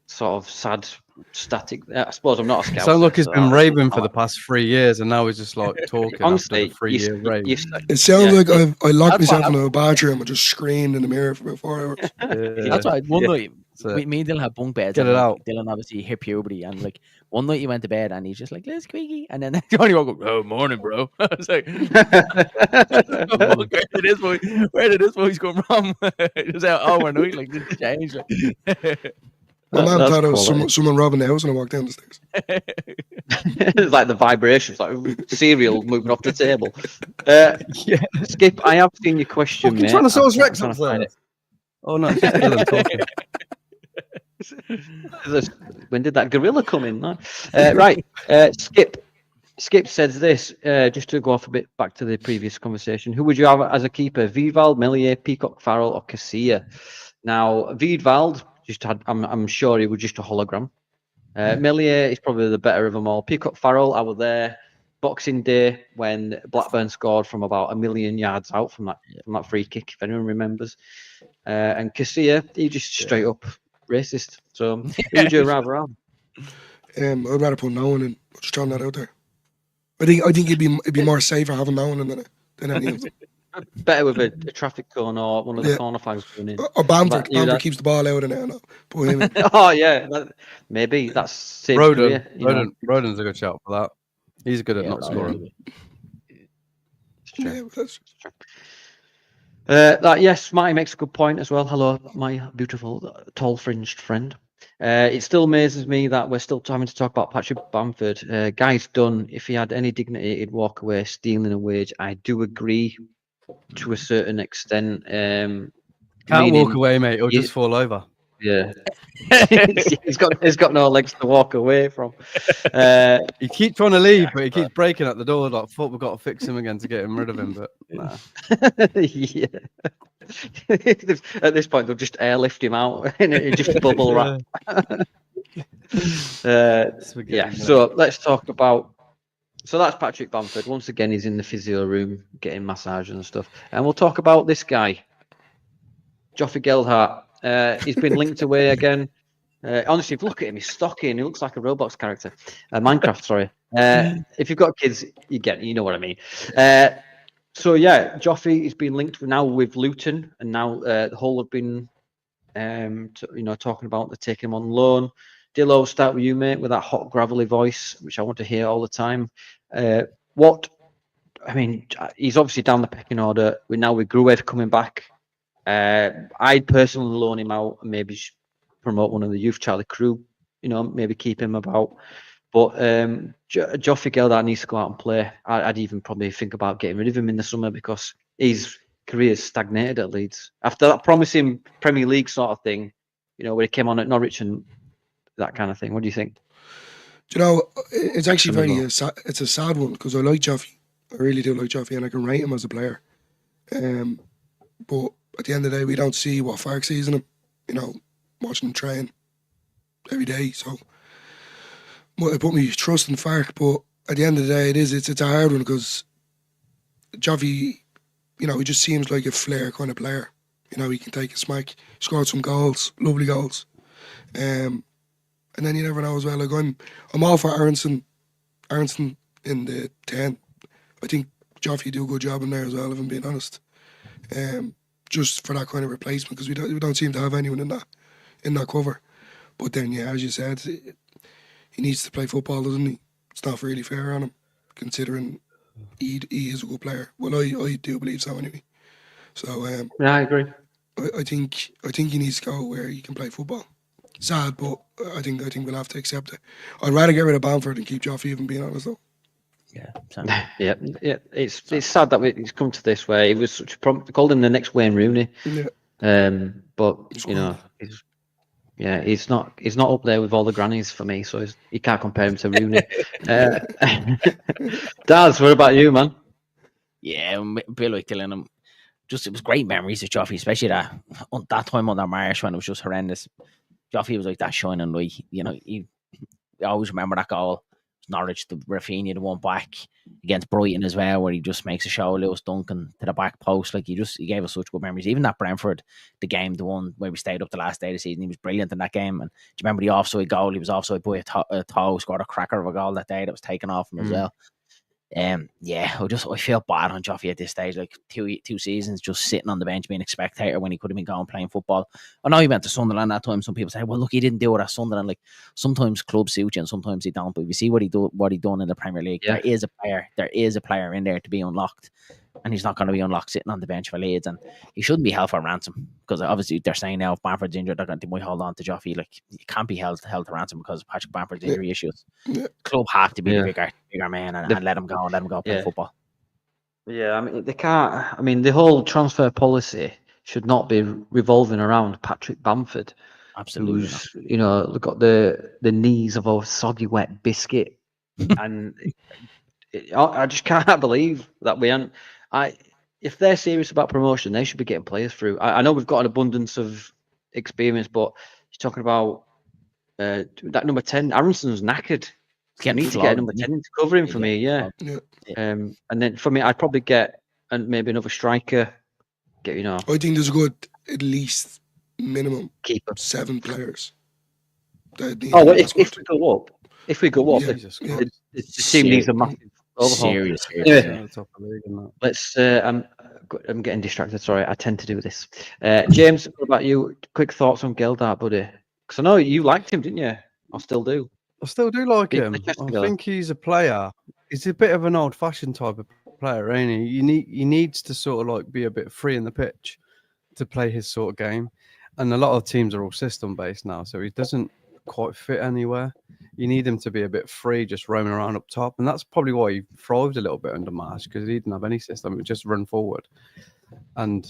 Speaker 1: sort of sad, static. I suppose I'm not a scout.
Speaker 4: Sounds like he's been raving for the past 3 years, and now he's just like talking
Speaker 1: Honestly,
Speaker 4: after the 3-year rave.
Speaker 2: It sounds like I locked myself in a bathroom and just screamed in the mirror for about 4 hours.
Speaker 3: That's why one night me and Dylan had bunk beds.
Speaker 4: Get it out.
Speaker 3: Dylan obviously hit puberty, and like one night he went to bed and he's just like, "Let's quickie," and then Johnny woke up, "Oh, morning, bro." I was like, "Where did this voice come from?" It was out overnight, like this changed.
Speaker 2: My mum thought it was someone robbing the house when I walked down the stairs.
Speaker 1: It's like the vibrations, like cereal moving off the table. Skip, I have seen your question, mate.
Speaker 4: Tyrannosaurus Rex upstairs. Oh no, it's just Dylan talking.
Speaker 1: When did that gorilla come in? No? Right, Skip says this, just to go off a bit back to the previous conversation. Who would you have as a keeper? Wiedwald, Meslier, Peacock, Farrell, or Casilla? Now, Wiedwald just had, I'm sure he was just a hologram. Meslier is probably the better of them all. Peacock, Farrell, I was there Boxing Day when Blackburn scored from about 1 million yards out from that free kick, if anyone remembers. And Casilla, he just straight up racist. So who would you rather have?
Speaker 2: I'd rather put Nolan in. Just throwing that out there. I think it'd be more safer having Nolan than any of them.
Speaker 1: Better with a traffic cone or one of the corner flags going in.
Speaker 2: Or Bamford. Bamford keeps the ball out of there now. Put him in.
Speaker 1: Oh yeah, maybe that's
Speaker 4: Rodon's a good shout for that. He's good at not scoring.
Speaker 1: That's true. Yes, Marty makes a good point as well. Hello, my beautiful tall fringed friend. It still amazes me that we're still having to talk about Patrick Bamford. Guy's done. If he had any dignity, he'd walk away stealing a wage. I do agree to a certain extent. Can't
Speaker 4: walk away, mate. He'll just fall over.
Speaker 1: Yeah. he's got no legs to walk away from.
Speaker 4: He keeps trying to leave, but he keeps breaking at the door. Like, thought we've got to fix him again to get him rid of him, but nah.
Speaker 1: Yeah. At this point, they'll just airlift him out and it just bubble wrap. Yeah. So let's talk about. So that's Patrick Bamford. Once again, he's in the physio room getting massage and stuff. And we'll talk about this guy, Joffrey Gildart. He's been linked away again. Honestly, if you look at him, he's stocky and he looks like a Roblox character. Minecraft, sorry. If you've got kids, you know what I mean. So yeah, Joffrey has been linked now with Luton, and now the Hull have been, talking about they're taking him on loan. Dillo, start with you, mate, with that hot gravelly voice, which I want to hear all the time. He's obviously down the pecking order. Now with Gruev coming back. I'd personally loan him out and maybe promote one of the youth Charlie crew, maybe keep him about. But Joffrey Gildart needs to go out and play. I'd even probably think about getting rid of him in the summer because his career's stagnated at Leeds. After that promising Premier League sort of thing, where he came on at Norwich and that kind of thing. What do you think?
Speaker 2: It's actually it's a sad one because I like Joffrey. I really do like Joffrey and I can rate him as a player. But at the end of the day, we don't see what Fark sees in him, watching him train every day. So I put my trust in Fark, but at the end of the day, it's a hard one because Joffrey, he just seems like a flair kind of player. He can take a smack, scored some goals, lovely goals. And then you never know as well. Like I'm all for Aronson in the 10. I think Joffrey do a good job in there as well, if I'm being honest. Just for that kind of replacement because we don't seem to have anyone in that cover. But then, yeah, as you said, he needs to play football, doesn't he? It's not really fair on him, considering he is a good player. Well, I do believe so anyway. So
Speaker 1: yeah, I agree.
Speaker 2: I think he needs to go where he can play football. Sad, but I think we'll have to accept it. I'd rather get rid of Bamford and keep Joffrey, even being honest though.
Speaker 3: Yeah, so.
Speaker 1: Yeah. It's sad that it's come to this where he was such a called him the next Wayne Rooney.
Speaker 2: Yeah.
Speaker 1: But
Speaker 2: He's
Speaker 1: you know,
Speaker 2: good.
Speaker 1: he's not up there with all the grannies for me. So you can't compare him to Rooney. Daz, what about you, man?
Speaker 3: Yeah, a bit like Dylan. It was great memories of Joffrey, especially that time under Marsh when it was just horrendous. Joffrey was like that shining light. You know, I always remember that goal. Norwich, the Rafinha, the one back against Brighton as well, where he just makes a show of Lewis Duncan to the back post. Like he gave us such good memories. Even that Brentford, the game, the one where we stayed up the last day of the season, he was brilliant in that game. And do you remember the offside goal? He was offside by a toe, scored a cracker of a goal that day that was taken off him as well. Yeah, I feel bad on Joffrey at this stage. Like two seasons just sitting on the bench being a spectator when he could have been going playing football. I know he went to Sunderland that time. Some people say, "Well, look, he didn't do it at Sunderland." Like sometimes clubs suit you and sometimes they don't. But if you see what he done in the Premier League, there is a player in there to be unlocked, and he's not going to be unlocked sitting on the bench for Leeds, and he shouldn't be held for ransom because obviously they're saying now if Bamford's injured, they might hold on to Joffrey. Like he can't be held to ransom because of Patrick Bamford's injury issues. Club have to be the bigger man and let him go play football.
Speaker 1: Yeah, I mean they can't. I mean the whole transfer policy should not be revolving around Patrick Bamford.
Speaker 3: Absolutely,
Speaker 1: who's got the knees of a soggy wet biscuit, and I just can't believe that we haven't. If they're serious about promotion, they should be getting players through. I know we've got an abundance of experience, but you're talking about that number 10. Aronson's knackered. You need to get a number 10 to cover him for me, yeah. And then for me, I'd probably get maybe another striker. I
Speaker 2: think there's a good at least minimum
Speaker 1: keeper
Speaker 2: 7 players.
Speaker 1: If we go up, the team needs a massive overhaul.
Speaker 3: Serious.
Speaker 1: Anyway, let's. I'm getting distracted. Sorry, I tend to do this. James, what about you? Quick thoughts on Gildart, buddy? Because I know you liked him, didn't you? I still do.
Speaker 4: I still do like him. I think he's a player. He's a bit of an old-fashioned type of player, ain't he? He needs to sort of like be a bit free in the pitch to play his sort of game. And a lot of teams are all system-based now, so he doesn't quite fit anywhere. You need him to be a bit free, just roaming around up top. And that's probably why he thrived a little bit under Marsh, because he didn't have any system. It was just run forward. And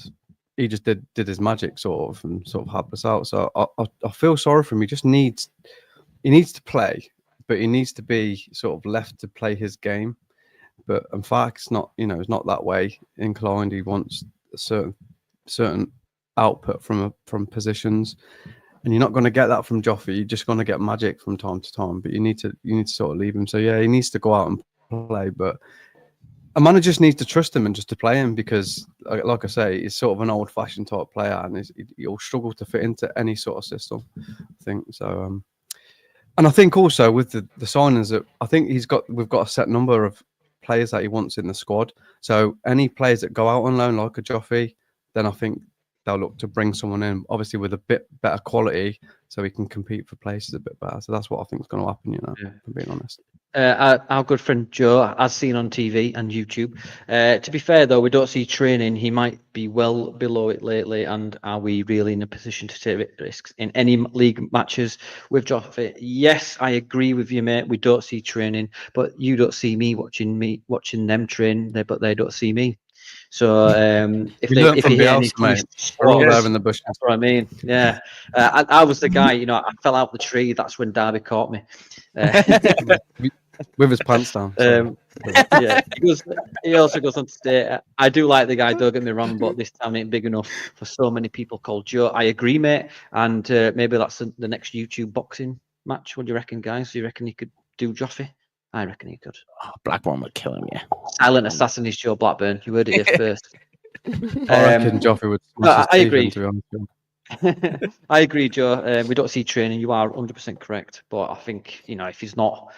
Speaker 4: he just did his magic sort of help us out. So I feel sorry for him. He needs to play, but he needs to be sort of left to play his game. But in fact, it's not it's not that way inclined. He wants a certain output from positions, and you're not going to get that from Joffrey. You're just going to get magic from time to time. But you need to sort of leave him. So yeah, he needs to go out and play, but a manager just needs to trust him and just to play him, because, like I say, he's sort of an old-fashioned type player, and he'll struggle to fit into any sort of system, I think. So, and I think also with the signings that I think we've got a set number of players that he wants in the squad. So any players that go out on loan, like a Joffrey, then I think they'll look to bring someone in, obviously with a bit better quality, so he can compete for places a bit better. So that's what I think is going to happen, if I'm being honest.
Speaker 1: Our good friend Joe, as seen on TV and YouTube. To be fair, though, we don't see training. He might be well below it lately. And are we really in a position to take risks in any league matches with Joffrey? Yes, I agree with you, mate. We don't see training, but you don't see me watching them train, but they don't see me. So if you hear any
Speaker 4: there in the bush,
Speaker 1: that's what I mean. Yeah, I was the guy. I fell out the tree. That's when Darby caught me.
Speaker 4: With his pants down.
Speaker 1: Yeah, he also goes on to say, I do like the guy, don't get me wrong, but this town ain't big enough for so many people called Joe. I agree, mate, and maybe that's the next YouTube boxing match. What do you reckon, guys? Do you reckon he could do Joffrey? I reckon he could.
Speaker 3: Oh, Blackburn would kill him, yeah.
Speaker 1: Silent assassin is Joe Blackburn. You heard it here first.
Speaker 4: I reckon Joffrey would smash his teeth in, to be honest.
Speaker 1: I agree, Joe. We don't see training. You are 100% correct, but I think if he's not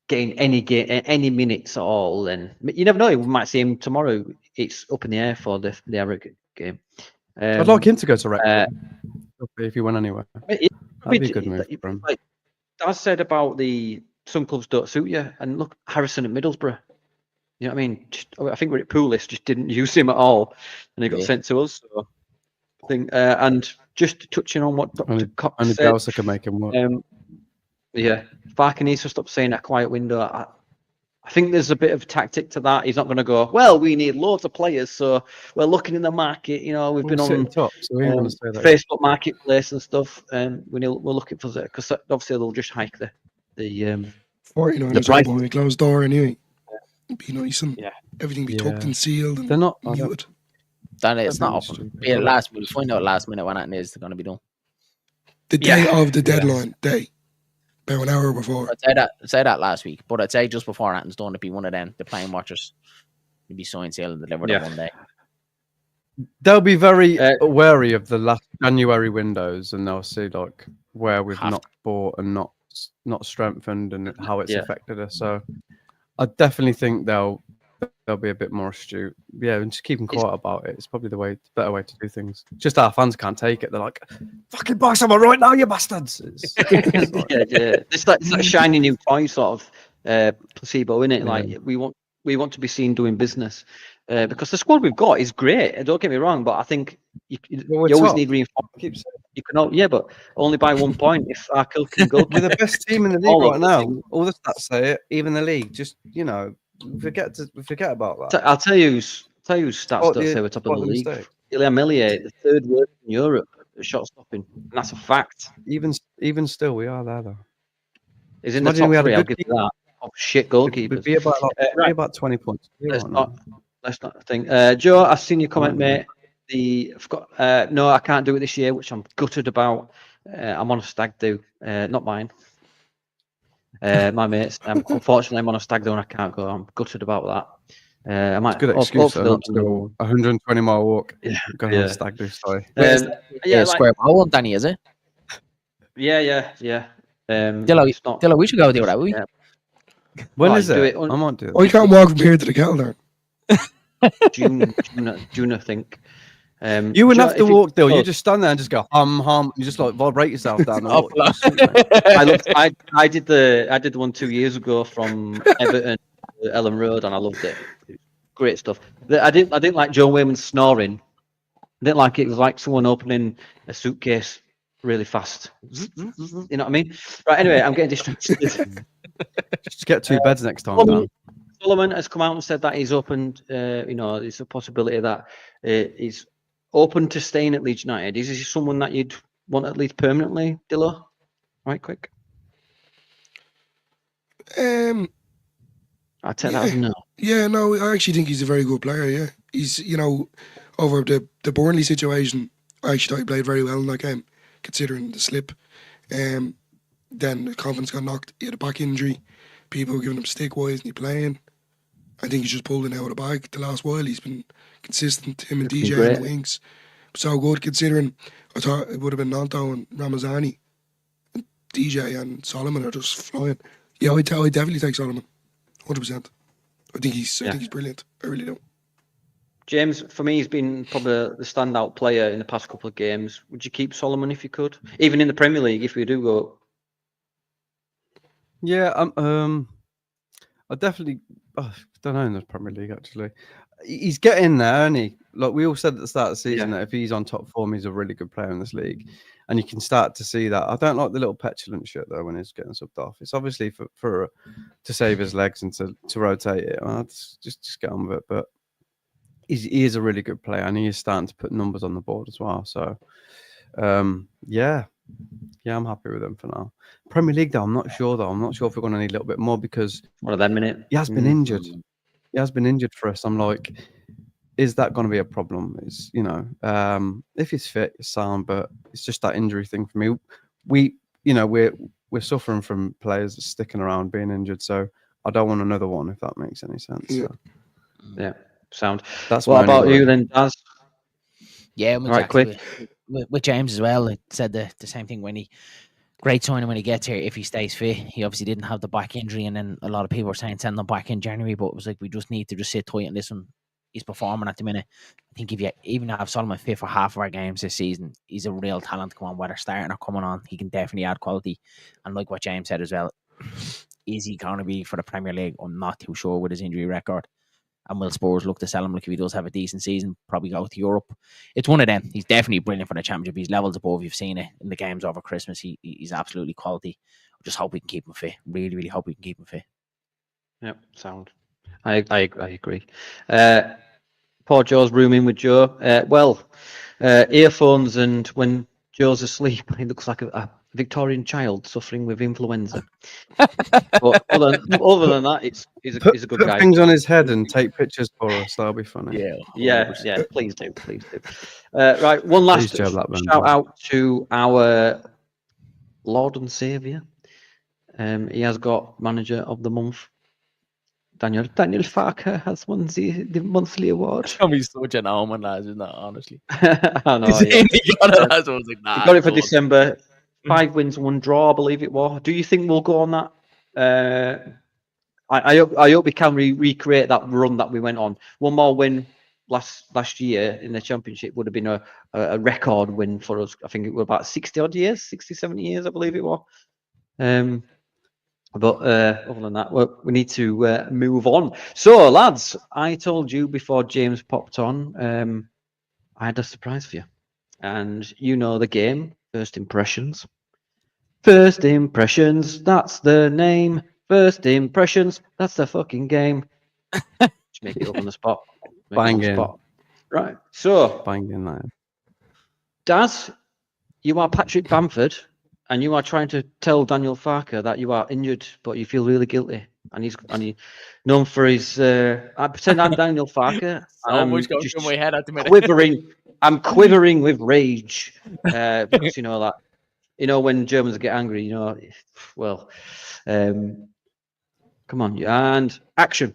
Speaker 1: getting any minutes at all, then you never know. We might see him tomorrow. It's up in the air for the Harrogate game.
Speaker 4: I'd like him to go to Wrexham if he went anywhere. That'd be a good move for him.
Speaker 1: Like Daz said about some clubs don't suit you, and look, Harrison at Middlesbrough. You know what I mean? I think we're at Poulis just didn't use him at all, and he got sent to us. So I think, and just touching on what Dr. Cox said,
Speaker 4: Bielsa can make him work.
Speaker 1: Yeah, Farke needs to stop saying that quiet window. I think there's a bit of tactic to that. He's not going to go, well, we need loads of players, so we're looking in the market. You know, we've been on
Speaker 4: top, so we ain't gonna say that.
Speaker 1: Facebook Marketplace and stuff, and we're looking for that because obviously they'll just hike the
Speaker 2: 49ers
Speaker 1: price.
Speaker 2: open, we closed door anyway. It'd be nice and
Speaker 1: Yeah.
Speaker 2: everything be tucked and sealed. And
Speaker 4: They're not.
Speaker 2: muted.
Speaker 3: Then it's
Speaker 4: They're
Speaker 3: not
Speaker 4: very
Speaker 3: open.
Speaker 4: stupid.
Speaker 3: Be last. We'll find out last minute when that is going to be done.
Speaker 2: The day of the deadline day, about an hour before.
Speaker 3: I'd say that last week, but I'd say just before that's done, it'd be one of them. The playing watchers, it'd be signed, sealed, and delivered on one day.
Speaker 4: They'll be very wary of the last January windows, and they'll see like where we've not bought and not strengthened, and how it's affected us. So I definitely think they'll be a bit more astute. Yeah, and just keep them quiet about it. It's probably the better way to do things. Just our fans can't take it. They're like, "Fucking buy someone right now, you bastards!"
Speaker 1: It's like, it's like a shiny new toy sort of placebo, isn't it? Like we want to be seen doing business because the squad we've got is great. Don't get me wrong, but I think you always need reinforcement. You can, but only by 1 point if our kill can go.
Speaker 4: We're the best team in the league right now. All the stats say it. Even the league, just forget about that.
Speaker 1: I'll tell you stats don't say we're top of the league. Meslier, the third worst in Europe at shot stopping, and that's a fact.
Speaker 4: Even still, we are there though.
Speaker 1: He's in the top three. I'll give you that. Oh shit, goalkeepers.
Speaker 4: It'd be about 20 points.
Speaker 1: Let's not think. Joe, I've seen your comment, mate. No, I can't do it this year, which I'm gutted about. I'm on a stag do, not mine. My mates. Unfortunately, I'm on a stag do and I can't go. I'm gutted about that. I might.
Speaker 4: It's a good excuse though, not to go 120 mile walk. Go on a stag do. Sorry.
Speaker 3: Square mile one, Danny, is it?
Speaker 1: Yeah.
Speaker 3: Dilla, we should go do that, will we?
Speaker 4: When is it? I might do it.
Speaker 2: Oh, you can't walk from here to the Gildart.
Speaker 1: June, I think.
Speaker 4: You wouldn't have to walk, Dill. You just stand there and just go hum. You just like vibrate yourself down the walk.
Speaker 1: I did the one 2 years ago from Everton to Ellen Road, and I loved it. Great stuff. I didn't like Joe Wayman snoring. I didn't like it. It was like someone opening a suitcase really fast. You know what I mean? Right. Anyway, I'm getting distracted.
Speaker 4: Just get 2 beds next time. Dan.
Speaker 1: Solomon has come out and said that he's opened. It's a possibility that he's open to staying at Leeds United. Is he someone that you'd want at Leeds permanently, Dillo? Right, quick.
Speaker 2: I
Speaker 1: take that as no.
Speaker 2: Yeah, no, I actually think he's a very good player. Yeah, he's over the Burnley situation. I actually thought he played very well in that game, considering the slip. Then the confidence got knocked. He had a back injury. People were giving him stick. Why isn't he playing? I think he's just pulled it out of the bag the last while. He's been consistent. Him and DJ in the wings. So good considering I thought it would have been Nanto and Ramazani. And DJ and Solomon are just flying. Yeah, I'd definitely take Solomon. 100%. I think he's brilliant. I really do.
Speaker 1: James, for me, he's been probably the standout player in the past couple of games. Would you keep Solomon if you could? Even in the Premier League, if we do go.
Speaker 4: Yeah, I definitely don't know in the Premier League actually. He's getting there, and like we all said at the start of the season that if he's on top form, he's a really good player in this league, and you can start to see that. I don't like the little petulant shit though when he's getting subbed off. It's obviously for to save his legs and to rotate it. Well, just get on with it. But he is a really good player, and he is starting to put numbers on the board as well. So yeah, I'm happy with him for now. Premier League though, I'm not sure though. I'm not sure if we're going to need a little bit more because
Speaker 1: one of them minute
Speaker 4: he has been injured. He has been injured for us. I'm like, is that going to be a problem? Is if he's fit, it's sound, but it's just that injury thing for me. We're suffering from players sticking around being injured, so I don't want another one if that makes any sense.
Speaker 1: Yeah,
Speaker 4: so.
Speaker 1: Sound.
Speaker 4: That's
Speaker 1: what about you then, Daz?
Speaker 3: Yeah,
Speaker 1: right, quick.
Speaker 3: With James as well. I said the same thing when great signing when he gets here if he stays fit. He obviously didn't have the back injury, and then a lot of people were saying send him back in January, but it was like we just need to just sit tight and listen. He's performing at the minute. I think if you even have Solomon fit for half of our games this season, he's a real talent. Come on, whether starting or coming on, he can definitely add quality. And like what James said as well, is he going to be for the Premier League? I'm not too sure with his injury record. And will Spurs look to sell him? Like if he does have a decent season, probably go to Europe. It's one of them. He's definitely brilliant for the Championship. He's levels above. You've seen it in the games over Christmas. He's absolutely quality. I just hope we can keep him fit. Really, really hope we can keep him fit.
Speaker 1: Yep, sound. I agree. Poor Joe's rooming with Joe. Earphones, and when Joe's asleep, he looks like a Victorian child suffering with influenza. But other than that, he's a good
Speaker 4: Put
Speaker 1: guy.
Speaker 4: things on his head and take pictures for us. That'll be funny.
Speaker 3: Yeah,
Speaker 1: Yeah, please do. Right, one last
Speaker 4: Joe Blackburn.
Speaker 1: shout out to our Lord and Saviour. He has got Manager of the Month. Daniel Farker has won the monthly award.
Speaker 3: It's gonna be such an omen, lads, isn't it? Honestly,
Speaker 1: I know.
Speaker 3: he
Speaker 1: Yeah.
Speaker 3: got it, lads. I was like, nah,
Speaker 1: He got it for
Speaker 3: done.
Speaker 1: December. 5 wins, 1 draw, I believe it was. Do you think we'll go on that? I hope we can recreate that run that we went on. One more win last year in the championship would have been a record win for us. I think it was about 60 odd years, 60, 70 years, I believe it was. But other than that, we need to move on. So, lads, I told you before James popped on, I had a surprise for you. And you know the game, First Impressions. First Impressions, that's the name. First Impressions, that's the fucking game. Just make it up on the spot.
Speaker 4: Banging.
Speaker 1: Right, so,
Speaker 4: Banging that.
Speaker 1: Daz, you are Patrick Bamford, and you are trying to tell Daniel Farker that you are injured, but you feel really guilty. And he's known for his. I pretend I'm Daniel Farker, and I'm
Speaker 3: much going
Speaker 1: just
Speaker 3: through my head at the minute.
Speaker 1: quivering. I'm quivering with rage because you know that. You know when Germans get angry. You know, well, come on, and action.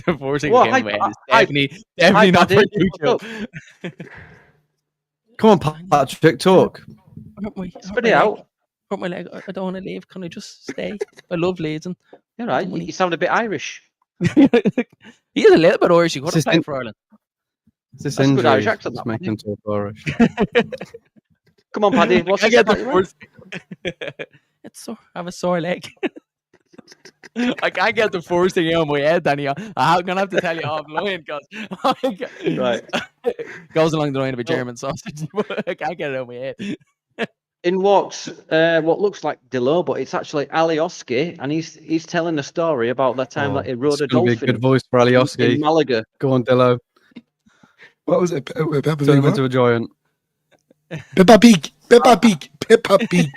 Speaker 3: The first thing
Speaker 1: Well,
Speaker 3: that came to my head is definitely not for
Speaker 1: Paddy.
Speaker 3: you,
Speaker 1: What's
Speaker 3: Joe.
Speaker 4: Come on, Patrick, talk.
Speaker 1: Spit it out.
Speaker 3: Hurt my leg. I don't want to leave. Can I just stay? I love Leeds. And
Speaker 1: You're right. You sound a bit Irish.
Speaker 3: he is a little bit Irish. He could have played for Ireland.
Speaker 4: This
Speaker 1: That's a good Irish
Speaker 4: injury
Speaker 1: accent,
Speaker 4: is
Speaker 1: that,
Speaker 4: making him talk Irish.
Speaker 1: Come on, Paddy. What's
Speaker 3: I
Speaker 1: the
Speaker 3: get the
Speaker 1: spot?
Speaker 3: first. It's sore. I have a sore leg. I can't get the first thing out of my head, Danny. I'm gonna have to tell you offline because
Speaker 1: Right.
Speaker 3: goes along the line of a German sausage. I can't get it out of my head.
Speaker 1: In walks what looks like Dilo, but it's actually Alioski, and he's telling the story about the time that he rode a
Speaker 4: It's gonna be a
Speaker 1: dolphin
Speaker 4: good voice for
Speaker 1: in
Speaker 4: Alioski.
Speaker 1: Malaga.
Speaker 4: Go on, Dillo.
Speaker 2: What was it? Peppa
Speaker 4: Turn
Speaker 2: Pig.
Speaker 4: him
Speaker 2: What?
Speaker 4: into a giant.
Speaker 2: Peppa Pig. Peppa Pig. Peppa Pig.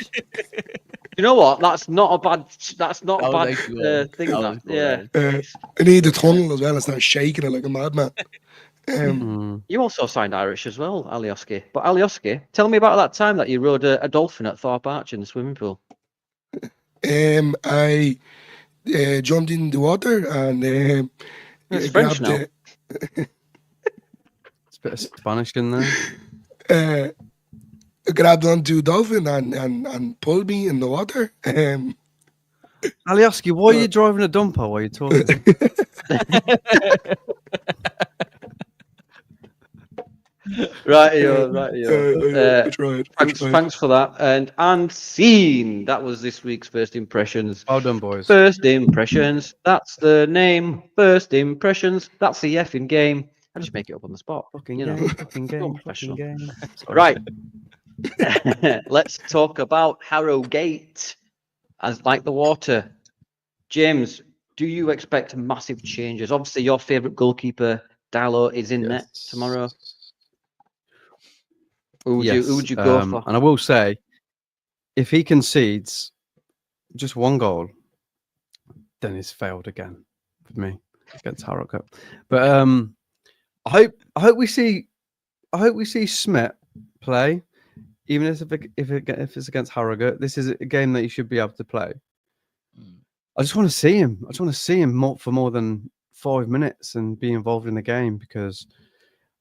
Speaker 1: You know what? That's not a bad. That's not
Speaker 3: That
Speaker 1: a
Speaker 3: was
Speaker 1: bad
Speaker 3: actually good.
Speaker 1: thing.
Speaker 3: That
Speaker 1: That.
Speaker 3: was good,
Speaker 1: Yeah.
Speaker 2: I need the tunnel as well and start shaking it like a madman.
Speaker 1: You also signed Irish as well, Alioski. But Alioski, tell me about that time that you rode a dolphin at Thorpe Arch in the swimming pool.
Speaker 2: I jumped in the water and
Speaker 1: It's French
Speaker 2: grabbed
Speaker 1: now.
Speaker 4: It's a bit of Spanish in there.
Speaker 2: grabbed onto dolphin and pulled me in the water.
Speaker 4: Alioski, why are you driving a dumper while you're talking?
Speaker 1: Right.
Speaker 2: I tried.
Speaker 1: Thanks for that. And scene. That was this week's First Impressions.
Speaker 4: Well done, boys.
Speaker 1: First Impressions. That's the name. First Impressions. That's the effing game. I just make it up on the spot.
Speaker 4: Fucking
Speaker 1: You know,
Speaker 4: game, fucking
Speaker 1: so
Speaker 4: game,
Speaker 1: professional.
Speaker 4: fucking game. Sorry.
Speaker 1: Right. Let's talk about Harrogate. As like the water. James, do you expect massive changes? Obviously, your favourite goalkeeper, Dallo, is in net tomorrow. Who would you go for?
Speaker 4: And I will say, if he concedes just one goal, then he's failed again for me against Harrogate. But I hope we see Smith play, even if it's against Harrogate. This is a game that he should be able to play. I just want to see him. I just want to see him for more than 5 minutes and be involved in the game because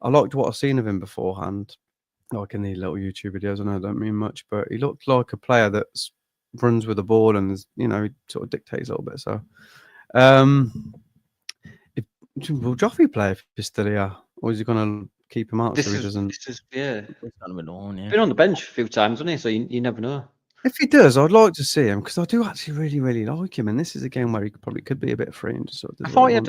Speaker 4: I liked what I've seen of him beforehand. Like in the little YouTube videos, I know I don't mean much, but he looked like a player that runs with the ball and is, he sort of dictates a little bit. So, will Joffrey play if he's still here, or is he going to keep him out so he doesn't?
Speaker 1: Yeah.
Speaker 3: It's kind of annoying, yeah.
Speaker 1: Been on the bench a few times, hasn't he? So you never know.
Speaker 4: If he does, I'd like to see him because I do actually really, really like him, and this is a game where he probably could be a bit free and just sort of.
Speaker 1: I thought he had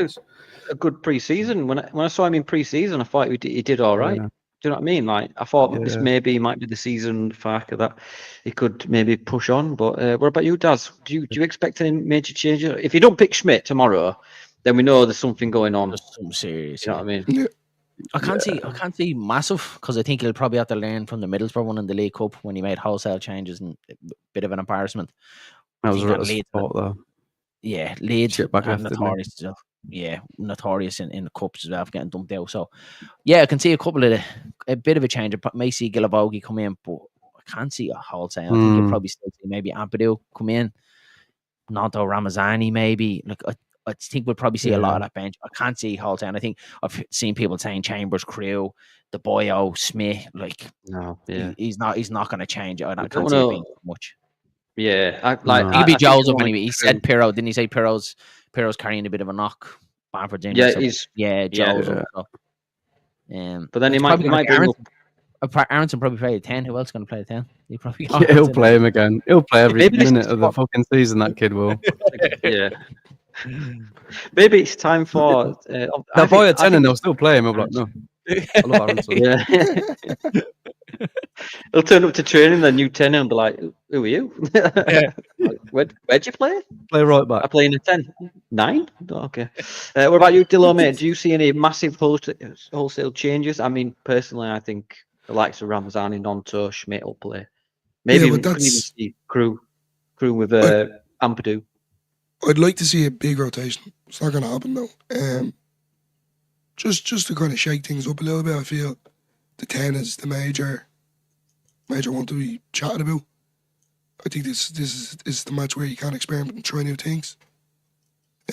Speaker 1: a good pre-season. When I saw him in pre-season, I thought he did all right.
Speaker 4: Yeah.
Speaker 1: Do you know what I mean? Like, I thought this
Speaker 4: Yeah.
Speaker 1: maybe might be the season for Aka that he could maybe push on. But what about you, Daz? Do you expect any major changes? If you don't pick Schmidt tomorrow, then we know there's something going on.
Speaker 3: Just some serious.
Speaker 1: You know what I mean?
Speaker 2: Yeah.
Speaker 3: I can't see massive because I think he'll probably have to learn from the Middlesbrough one in the League Cup when he made wholesale changes and a bit of an embarrassment.
Speaker 4: That was
Speaker 3: think
Speaker 4: a
Speaker 3: Leeds-
Speaker 4: spot though.
Speaker 3: Yeah, Leeds
Speaker 4: Shit back
Speaker 3: are
Speaker 4: left, didn't they?
Speaker 3: notorious. Notorious in the cups as well for getting dumped out. So yeah, I can see a bit of a change. I may see Gilavogi come in, but I can't see a wholesale. I think you'll probably still see maybe Ampadu come in, Nanto Ramazani maybe. Like I think we'll probably see a lot of that bench. I can't see wholesale. And I think I've seen people saying Chambers, Crew, the Boyo, Smith. Like
Speaker 1: No, yeah.
Speaker 3: he's not going to change. I
Speaker 1: don't
Speaker 3: can't see it
Speaker 1: wanna-
Speaker 3: being too much.
Speaker 1: Yeah,
Speaker 3: I think it'd be
Speaker 1: I
Speaker 3: Joel's
Speaker 1: think
Speaker 3: up anyway. He said Pirro, didn't he say Pirro's carrying a bit of a knock? Bamford's in.
Speaker 1: Yeah,
Speaker 3: so,
Speaker 1: he's
Speaker 3: Joel's
Speaker 4: yeah.
Speaker 3: up. So.
Speaker 1: But then he
Speaker 3: it's
Speaker 1: might
Speaker 3: probably gonna
Speaker 1: bring
Speaker 3: be
Speaker 1: up.
Speaker 3: Aronson probably play a 10. Who else is going to play a 10? He probably
Speaker 4: Yeah, he'll play him again. He'll play every
Speaker 1: Maybe this
Speaker 4: minute
Speaker 1: is
Speaker 4: of the
Speaker 1: what-
Speaker 4: fucking season. That kid will.
Speaker 1: Yeah. Maybe it's time for.
Speaker 4: They'll buy a 10 and they'll still play him. I'll be like, no. I love Aronson.
Speaker 1: Yeah. He'll turn up to training, the new 10 and be like, "Who are you? Where'd you play?
Speaker 4: Play right
Speaker 1: I
Speaker 4: back.
Speaker 1: play in a 10. 9? Okay. What about you, Dilo, mate? Do you see any massive wholesale changes? I mean, personally, I think the likes of Ramazani, Nonto, Schmidt will play. Maybe
Speaker 2: Yeah,
Speaker 1: we
Speaker 2: but
Speaker 1: could even
Speaker 2: that's-
Speaker 1: see crew with Ampadu.
Speaker 2: I'd like to see a big rotation. It's not going to happen though. Just to kind of shake things up a little bit. I feel the 10 is the major one to be chatted about. I think this is the match where you can experiment and try new things.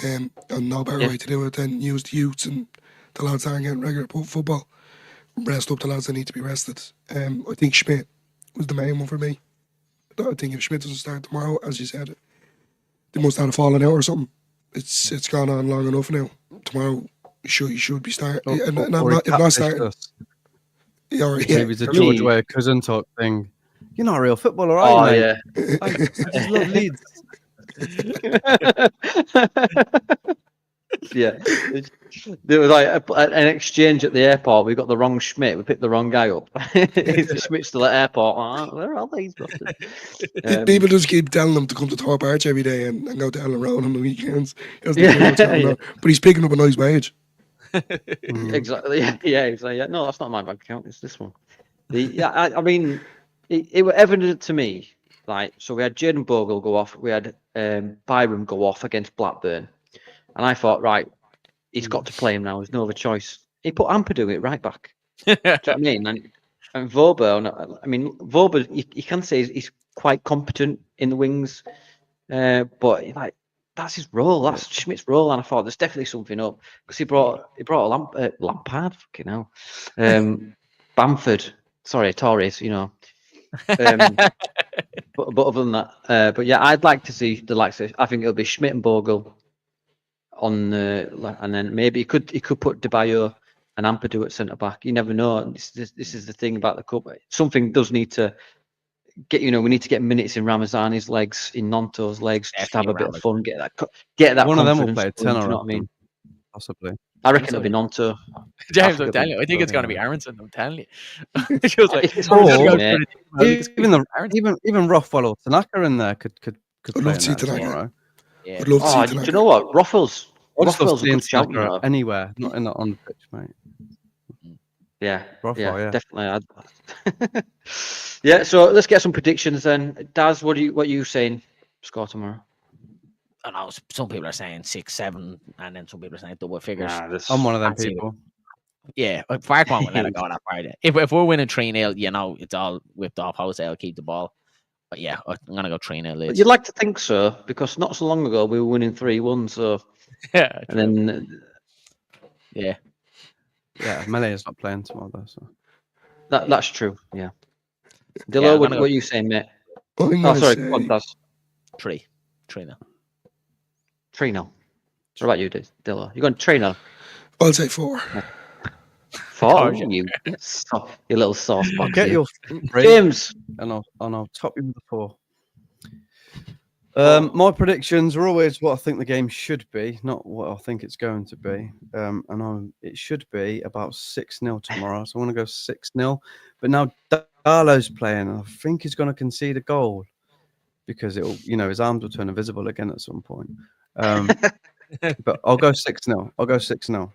Speaker 2: And no better way to do it than use the youths and the lads that aren't getting regular football. Rest up the lads that need to be rested. I think Schmidt was the main one for me. I think if Schmidt doesn't start tomorrow, as you said, they must have fallen out or something. It's gone on long enough now. Tomorrow you should be starting. And if not starting,
Speaker 4: Maybe it's a
Speaker 1: For
Speaker 4: George
Speaker 1: me-
Speaker 4: Weah cousin talk thing. You're not a real footballer, are you, mate?
Speaker 1: yeah.
Speaker 4: I just love Leeds.
Speaker 1: Yeah, there was like an exchange at the airport. We got the wrong Schmidt. We picked the wrong guy up. Schmidt's still at airport. Oh, where are these bastards?
Speaker 2: people just keep telling him to come to Thorpe Arch every day and go to Ellen Road on the weekends. He has no clue what's going on. But he's picking up a nice wage.
Speaker 1: Exactly. Yeah. He's like, yeah, no, that's not my bank account. It's this one. I mean, it was evident to me. Like, so we had Jaden Bogle go off. We had Byram go off against Blackburn. And I thought, right, he's got to play him now. There's no other choice. He put Ampadu it right back. Do you know what I mean? And Vober, I mean, Vober, you can say he's quite competent in the wings, but like that's his role. That's Schmidt's role. And I thought there's definitely something up because he brought a Lampard, fucking hell, Bamford. Sorry, Torres. You know. But other than that, but yeah, I'd like to see the likes of. I think it'll be Schmidt and Bogle on and then maybe he could put DeBayo and Ampadu at centre back. You never know. This is the thing about the cup. Something does need to get. We need to get minutes in Ramazani's legs, in Nonto's legs, just to have a bit of fun. Get that.
Speaker 4: One of them will
Speaker 1: confidence
Speaker 4: play a
Speaker 1: going,
Speaker 4: 10,
Speaker 1: do you know what I mean?
Speaker 4: Possibly.
Speaker 1: I reckon it'll be Nonto.
Speaker 3: James, I'm
Speaker 1: Africa
Speaker 3: telling you, I think it's going to be
Speaker 1: yeah.
Speaker 3: Aronson. I'm telling you. She was like,
Speaker 1: It's
Speaker 3: "Oh,
Speaker 1: awesome,
Speaker 3: go
Speaker 1: mate.
Speaker 3: for it." I think it's gonna be Aronson.
Speaker 4: Even Rothwell or Tanaka in there could
Speaker 2: I'd
Speaker 4: play
Speaker 2: love
Speaker 4: in
Speaker 2: to see
Speaker 4: that
Speaker 2: Tanaka.
Speaker 4: tomorrow.
Speaker 3: Yeah.
Speaker 2: I'd love to see
Speaker 1: Oh, do you
Speaker 2: Tanaka.
Speaker 1: know what? Ruffles
Speaker 4: I just love
Speaker 1: a
Speaker 4: seeing
Speaker 1: good shout,
Speaker 4: Tanaka anywhere, not on the pitch, mate.
Speaker 1: Yeah,
Speaker 4: Rothwell, yeah.
Speaker 1: definitely. Yeah, so let's get some predictions then. Daz, what are you saying? Score tomorrow?
Speaker 3: I know some people are saying 6-7, and then some people are saying double figures.
Speaker 4: I'm one of them
Speaker 3: I'd say
Speaker 4: people.
Speaker 3: Yeah, Fark won't let it go that far. If we're winning 3-0, it's all whipped off wholesale. Keep the ball. But yeah, I'm gonna go 3-0 Leeds.
Speaker 1: You'd like to think so, because not so long ago we were winning 3-1. So
Speaker 3: Yeah,
Speaker 1: and then
Speaker 3: yeah.
Speaker 4: Yeah, Melee's not playing tomorrow, though. So.
Speaker 1: that's true. Yeah.
Speaker 3: Yeah,
Speaker 1: Dilo,
Speaker 3: I'm
Speaker 1: what
Speaker 3: gonna
Speaker 1: are you saying, mate?
Speaker 2: I'm
Speaker 1: Oh,
Speaker 2: gonna
Speaker 1: sorry,
Speaker 2: say,
Speaker 1: go on, Daz.
Speaker 3: 3 now.
Speaker 1: 3-0. What about you, Dilo? You're going 3-0.
Speaker 2: I'll say 4.
Speaker 1: 4?
Speaker 3: Georgia.
Speaker 1: You little sauce box.
Speaker 4: Get
Speaker 1: you.
Speaker 4: your break,
Speaker 1: James.
Speaker 4: and I'll top you with a 4. My predictions are always what I think the game should be, not what I think it's going to be. It should be about 6-0 tomorrow. So I want to go 6-0. But now Darlow's playing. I think he's going to concede a goal because his arms will turn invisible again at some point. But I'll go 6-0. I'll go 6-0.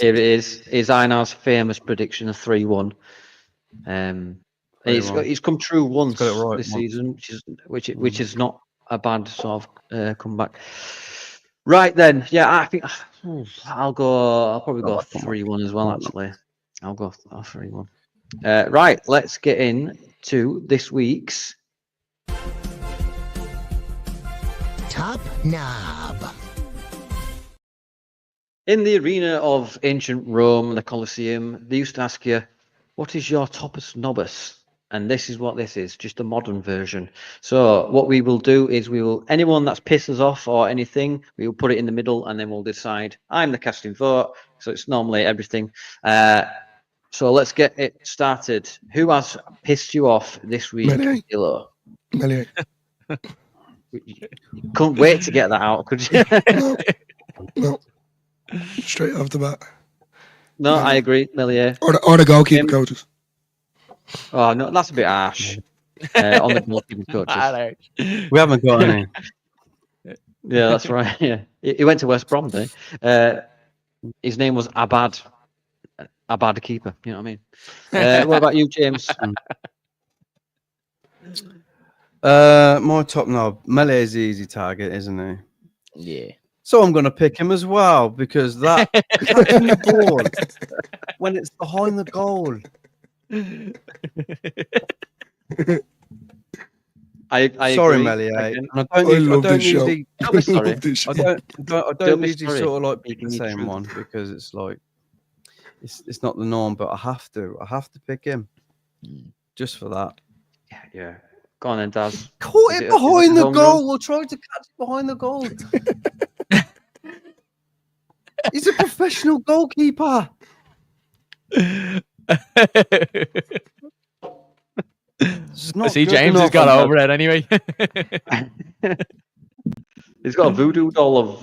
Speaker 1: It is Einar's famous prediction of 3-1. It's come true once this season, which is not a bad sort of comeback. Right then, yeah, I think I'll probably go 3-1 as well. Actually, I'll go 3-1. Right, let's get into this week's
Speaker 5: Top Knob.
Speaker 1: In the arena of ancient Rome, the Colosseum, they used to ask you, "What is your topus nobus?" And this is what this is, just a modern version. So what we will do is anyone that's pisses off or anything, we will put it in the middle and then we'll decide. I'm the casting vote, so it's normally everything. So let's get it started. Who has pissed you off this week?
Speaker 2: Meslier.
Speaker 1: You couldn't wait to get that out, could you?
Speaker 2: No. Straight off the bat.
Speaker 1: No, I agree, Meslier.
Speaker 2: Or the goalkeeper coaches.
Speaker 1: Oh no, that's a bit harsh. On the goalkeeper coaches.
Speaker 4: We haven't got any.
Speaker 1: Yeah, that's right. Yeah, he went to West Brom, didn't he? His name was Abad the keeper. You know what I mean? What about you, James?
Speaker 4: My top knob, Meslier is the easy target, isn't he?
Speaker 3: Yeah.
Speaker 4: So I'm going to pick him as well because that catching the ball when it's behind the goal. Sorry, Meslier. I don't usually sort of like pick the same one because it's like it's not the norm, but I have to pick him just for that.
Speaker 1: Yeah. Go on then, Daz.
Speaker 4: Caught it behind the goal or tried to catch it behind the goal. He's a professional goalkeeper.
Speaker 3: See, James has got over it anyway.
Speaker 1: He's got a voodoo doll of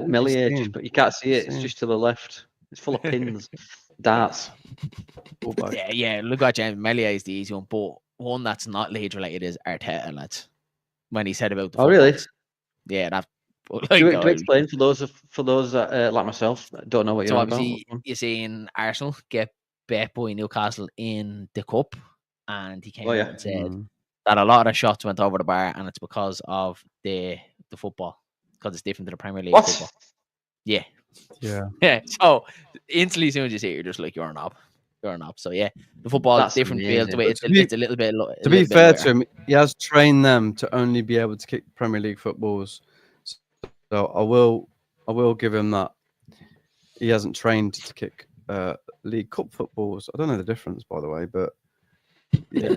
Speaker 1: Meslier, but you can't see it. It's just to the left. It's full of pins, darts.
Speaker 3: Yeah. Look at James. Meslier is the easy one, but one that's not Leeds related is Arteta, lads. When he said about the footballs.
Speaker 1: Really?
Speaker 3: Yeah, that.
Speaker 1: Do explain for those that, like myself that don't know what you're about.
Speaker 3: You're seeing Arsenal get bet by Newcastle in the cup, and he came out and said that a lot of shots went over the bar, and it's because of the football, because it's different to the Premier League football. Yeah. So instantly, as soon as you see it, you're just like, you're a knob. So yeah, the football is different feel to it. It's a little bit.
Speaker 4: To be fair to him, he has trained them to only be able to kick Premier League footballs. So I will give him that. He hasn't trained to kick League Cup footballs. I don't know the difference, by the way, but yeah.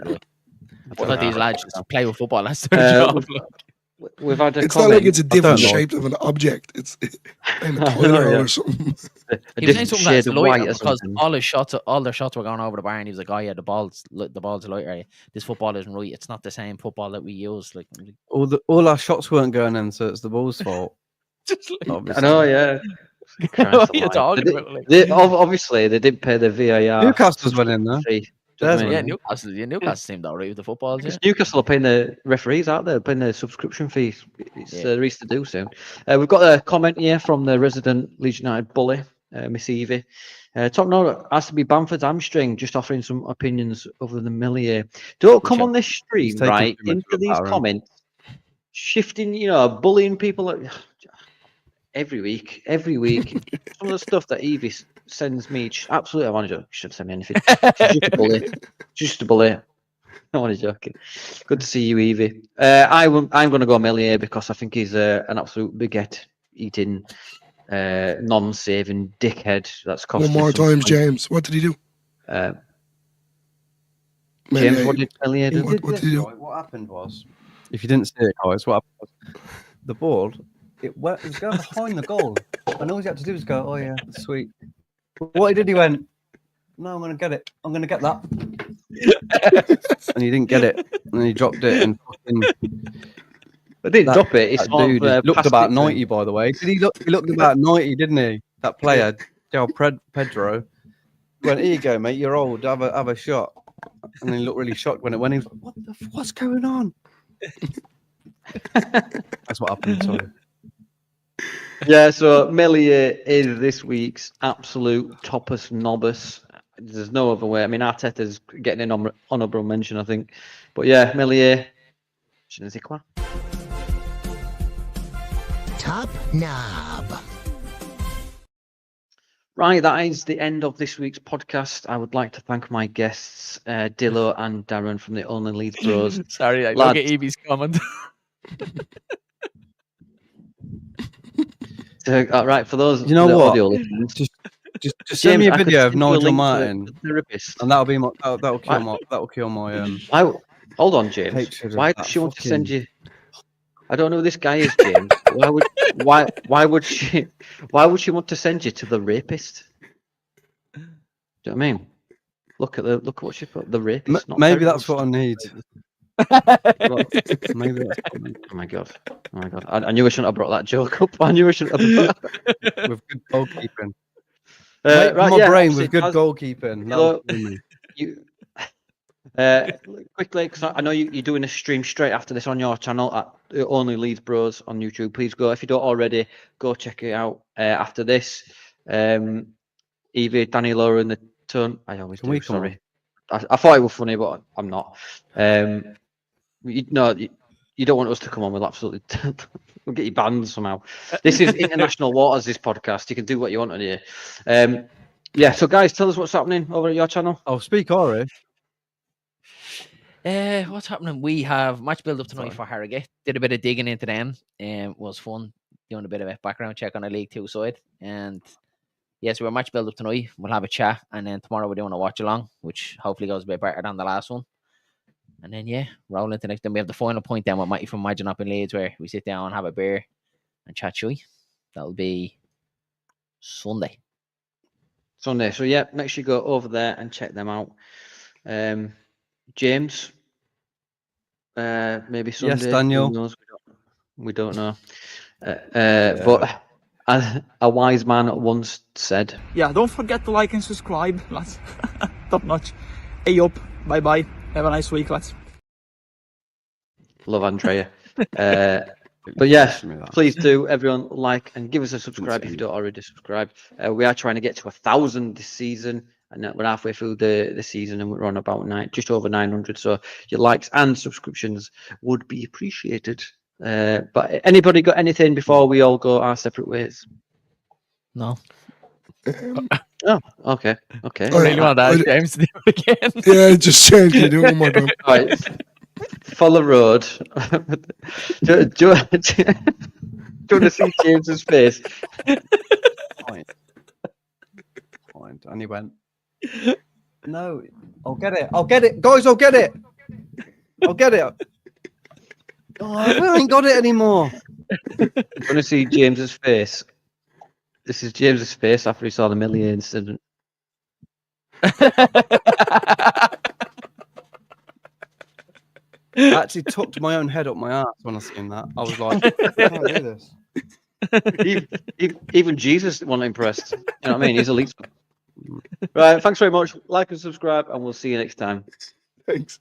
Speaker 3: What about these lads just play with football? That's their job.
Speaker 1: We've had
Speaker 2: it's not like it's a different shape of an object. It's in a toilet or something.
Speaker 3: He was saying something that's lighter because all their shots were going over the bar, and he was like, "Oh yeah, the ball's lighter. This football isn't right. It's not the same football that we use." Like
Speaker 4: all our shots weren't going in, so it's the ball's fault.
Speaker 1: I know, yeah.
Speaker 3: What are you talking about?
Speaker 1: Obviously, they didn't pay the VAR.
Speaker 4: Newcastle's went in there.
Speaker 3: Newcastle seemed alright with the footballs. Yeah.
Speaker 1: Newcastle are paying the referees out there, paying the subscription fees. It's the least to do soon. We've got a comment here from the resident Leeds United bully, Miss Evie. Top note has to be Bamford's hamstring. Just offering some opinions other than Meslier. Don't come on this stream, right, into these comments, shifting, bullying people. Every week. Some of the stuff that Evie sends me, absolutely, I want to joke. She shouldn't send me anything. She's just a bully. I want to joke. Good to see you, Evie. I'm going to go Meslier because I think he's an absolute baguette-eating, non-saving dickhead. That's cost.
Speaker 2: One more time, James. What did he do?
Speaker 1: James, what did Meslier do?
Speaker 2: What did he do?
Speaker 4: What happened was, if you didn't see it, guys, what happened was the ball. It was going behind the goal, and all he had to do was go, "Oh yeah, sweet." What he did, he went, "No, I'm going to get it. I'm going to get that," and he didn't get it, and he dropped it, and
Speaker 1: I didn't drop it. He
Speaker 4: That
Speaker 1: sort
Speaker 4: dude
Speaker 1: of,
Speaker 4: looked
Speaker 1: passed
Speaker 4: about
Speaker 1: it to him.
Speaker 4: 90, by the way. Did he look? He looked about 90, didn't he? That player, Del Pedro. Went, here you go, mate. You're old. Have a shot. And then he looked really shocked when it went. He was like, what's going on? That's what happened. Sorry.
Speaker 1: Yeah, so Meslier is this week's absolute toppest nobbus. There's no other way. I mean, Arteta's getting an honourable mention, I think. But yeah, Meslier, je ne sais quoi.
Speaker 5: Top knob.
Speaker 1: Right, that is the end of this week's podcast. I would like to thank my guests, Dillo and Darren from the Only Leeds Bros.
Speaker 3: Sorry, I
Speaker 1: Lads.
Speaker 3: look at Evie's comment.
Speaker 1: Right, for those
Speaker 4: You know
Speaker 1: for the
Speaker 4: what?
Speaker 1: audio listeners,
Speaker 4: Just send me a
Speaker 1: I could
Speaker 4: video of
Speaker 1: send you a
Speaker 4: Nigel
Speaker 1: link to
Speaker 4: Martin,
Speaker 1: the therapist.
Speaker 4: and that'll be my that'll kill my
Speaker 1: Why? Hold on, James.
Speaker 4: hatred of
Speaker 1: Why
Speaker 4: that
Speaker 1: does she want to send
Speaker 4: fucking-
Speaker 1: you? I don't know who this guy is, James. Why would she want to send you to the rapist? Do you know what I mean? Look at what she put. The rapist. not
Speaker 4: Maybe
Speaker 1: therapist.
Speaker 4: that's what I need. Maybe that's what I need.
Speaker 1: Oh my god! Oh my god! I knew I shouldn't have brought that joke up. I knew I shouldn't have.
Speaker 4: With good goalkeeping.
Speaker 1: Right,
Speaker 4: my
Speaker 1: yeah,
Speaker 4: brain
Speaker 1: obviously,
Speaker 4: with good
Speaker 1: as-
Speaker 4: goalkeeping.
Speaker 1: Hello.
Speaker 4: That'll kill me.
Speaker 1: You quickly, because I know you're doing a stream straight after this on your channel at Only Leeds Bros on YouTube. Please go, if you don't already, go check it out after this. Evie, Danny, Laura, and the tone. I always
Speaker 4: Can
Speaker 1: do.
Speaker 4: we come
Speaker 1: Sorry, I thought it was funny, but I'm not. You don't want us to come on. We'll absolutely we'll get you banned somehow. This is international waters. This podcast. You can do what you want on here. Yeah. So guys, tell us what's happening over at your channel.
Speaker 4: Oh, speak Irish.
Speaker 3: What's happening? We have match build up tonight
Speaker 4: Sorry.
Speaker 3: for Harrogate. Did a bit of digging into them. Was fun doing a bit of a background check on a League 2 side. And yes, we're match build up tonight. We'll have a chat, and then tomorrow we're doing a watch along, which hopefully goes a bit better than the last one. And then roll into next. Then we have the final point down with Matty from Imagine Up in Leeds, where we sit down, have a beer, and chat shy. That'll be Sunday.
Speaker 1: Sunday. So yeah, make sure you go over there and check them out. James, maybe Sunday.
Speaker 4: Yes, Daniel.
Speaker 1: Who knows? We don't know. But a wise man once said,
Speaker 6: Yeah, don't forget to like and subscribe, lads. Top notch. Hey up. Bye bye. Have a nice week, lads.
Speaker 1: "Love Andrea." But yes, please do, everyone, like and give us a subscribe if you don't already subscribe. We are trying to get to 1,000 this season, and we're halfway through the season, and we're on about just over 900. So your likes and subscriptions would be appreciated. But anybody got anything before we all go our separate ways?
Speaker 3: No.
Speaker 1: Oh, okay.
Speaker 3: I really want to ask James to do it again.
Speaker 2: Yeah, just change. Can you do it one more time?
Speaker 1: All right. Follow road. do you want to see James's face?
Speaker 4: Point. And he went, no, I'll get it. Guys, I'll get it. Oh, I ain't got it anymore.
Speaker 1: You want to see James's face? This is James's face after he saw the Meslier incident.
Speaker 4: I actually tucked my own head up my ass when I seen that. I was like, I can't do this.
Speaker 1: Even Jesus wasn't impressed. You know what I mean? He's elite. Right. Thanks very much. Like and subscribe, and we'll see you next time.
Speaker 2: Thanks.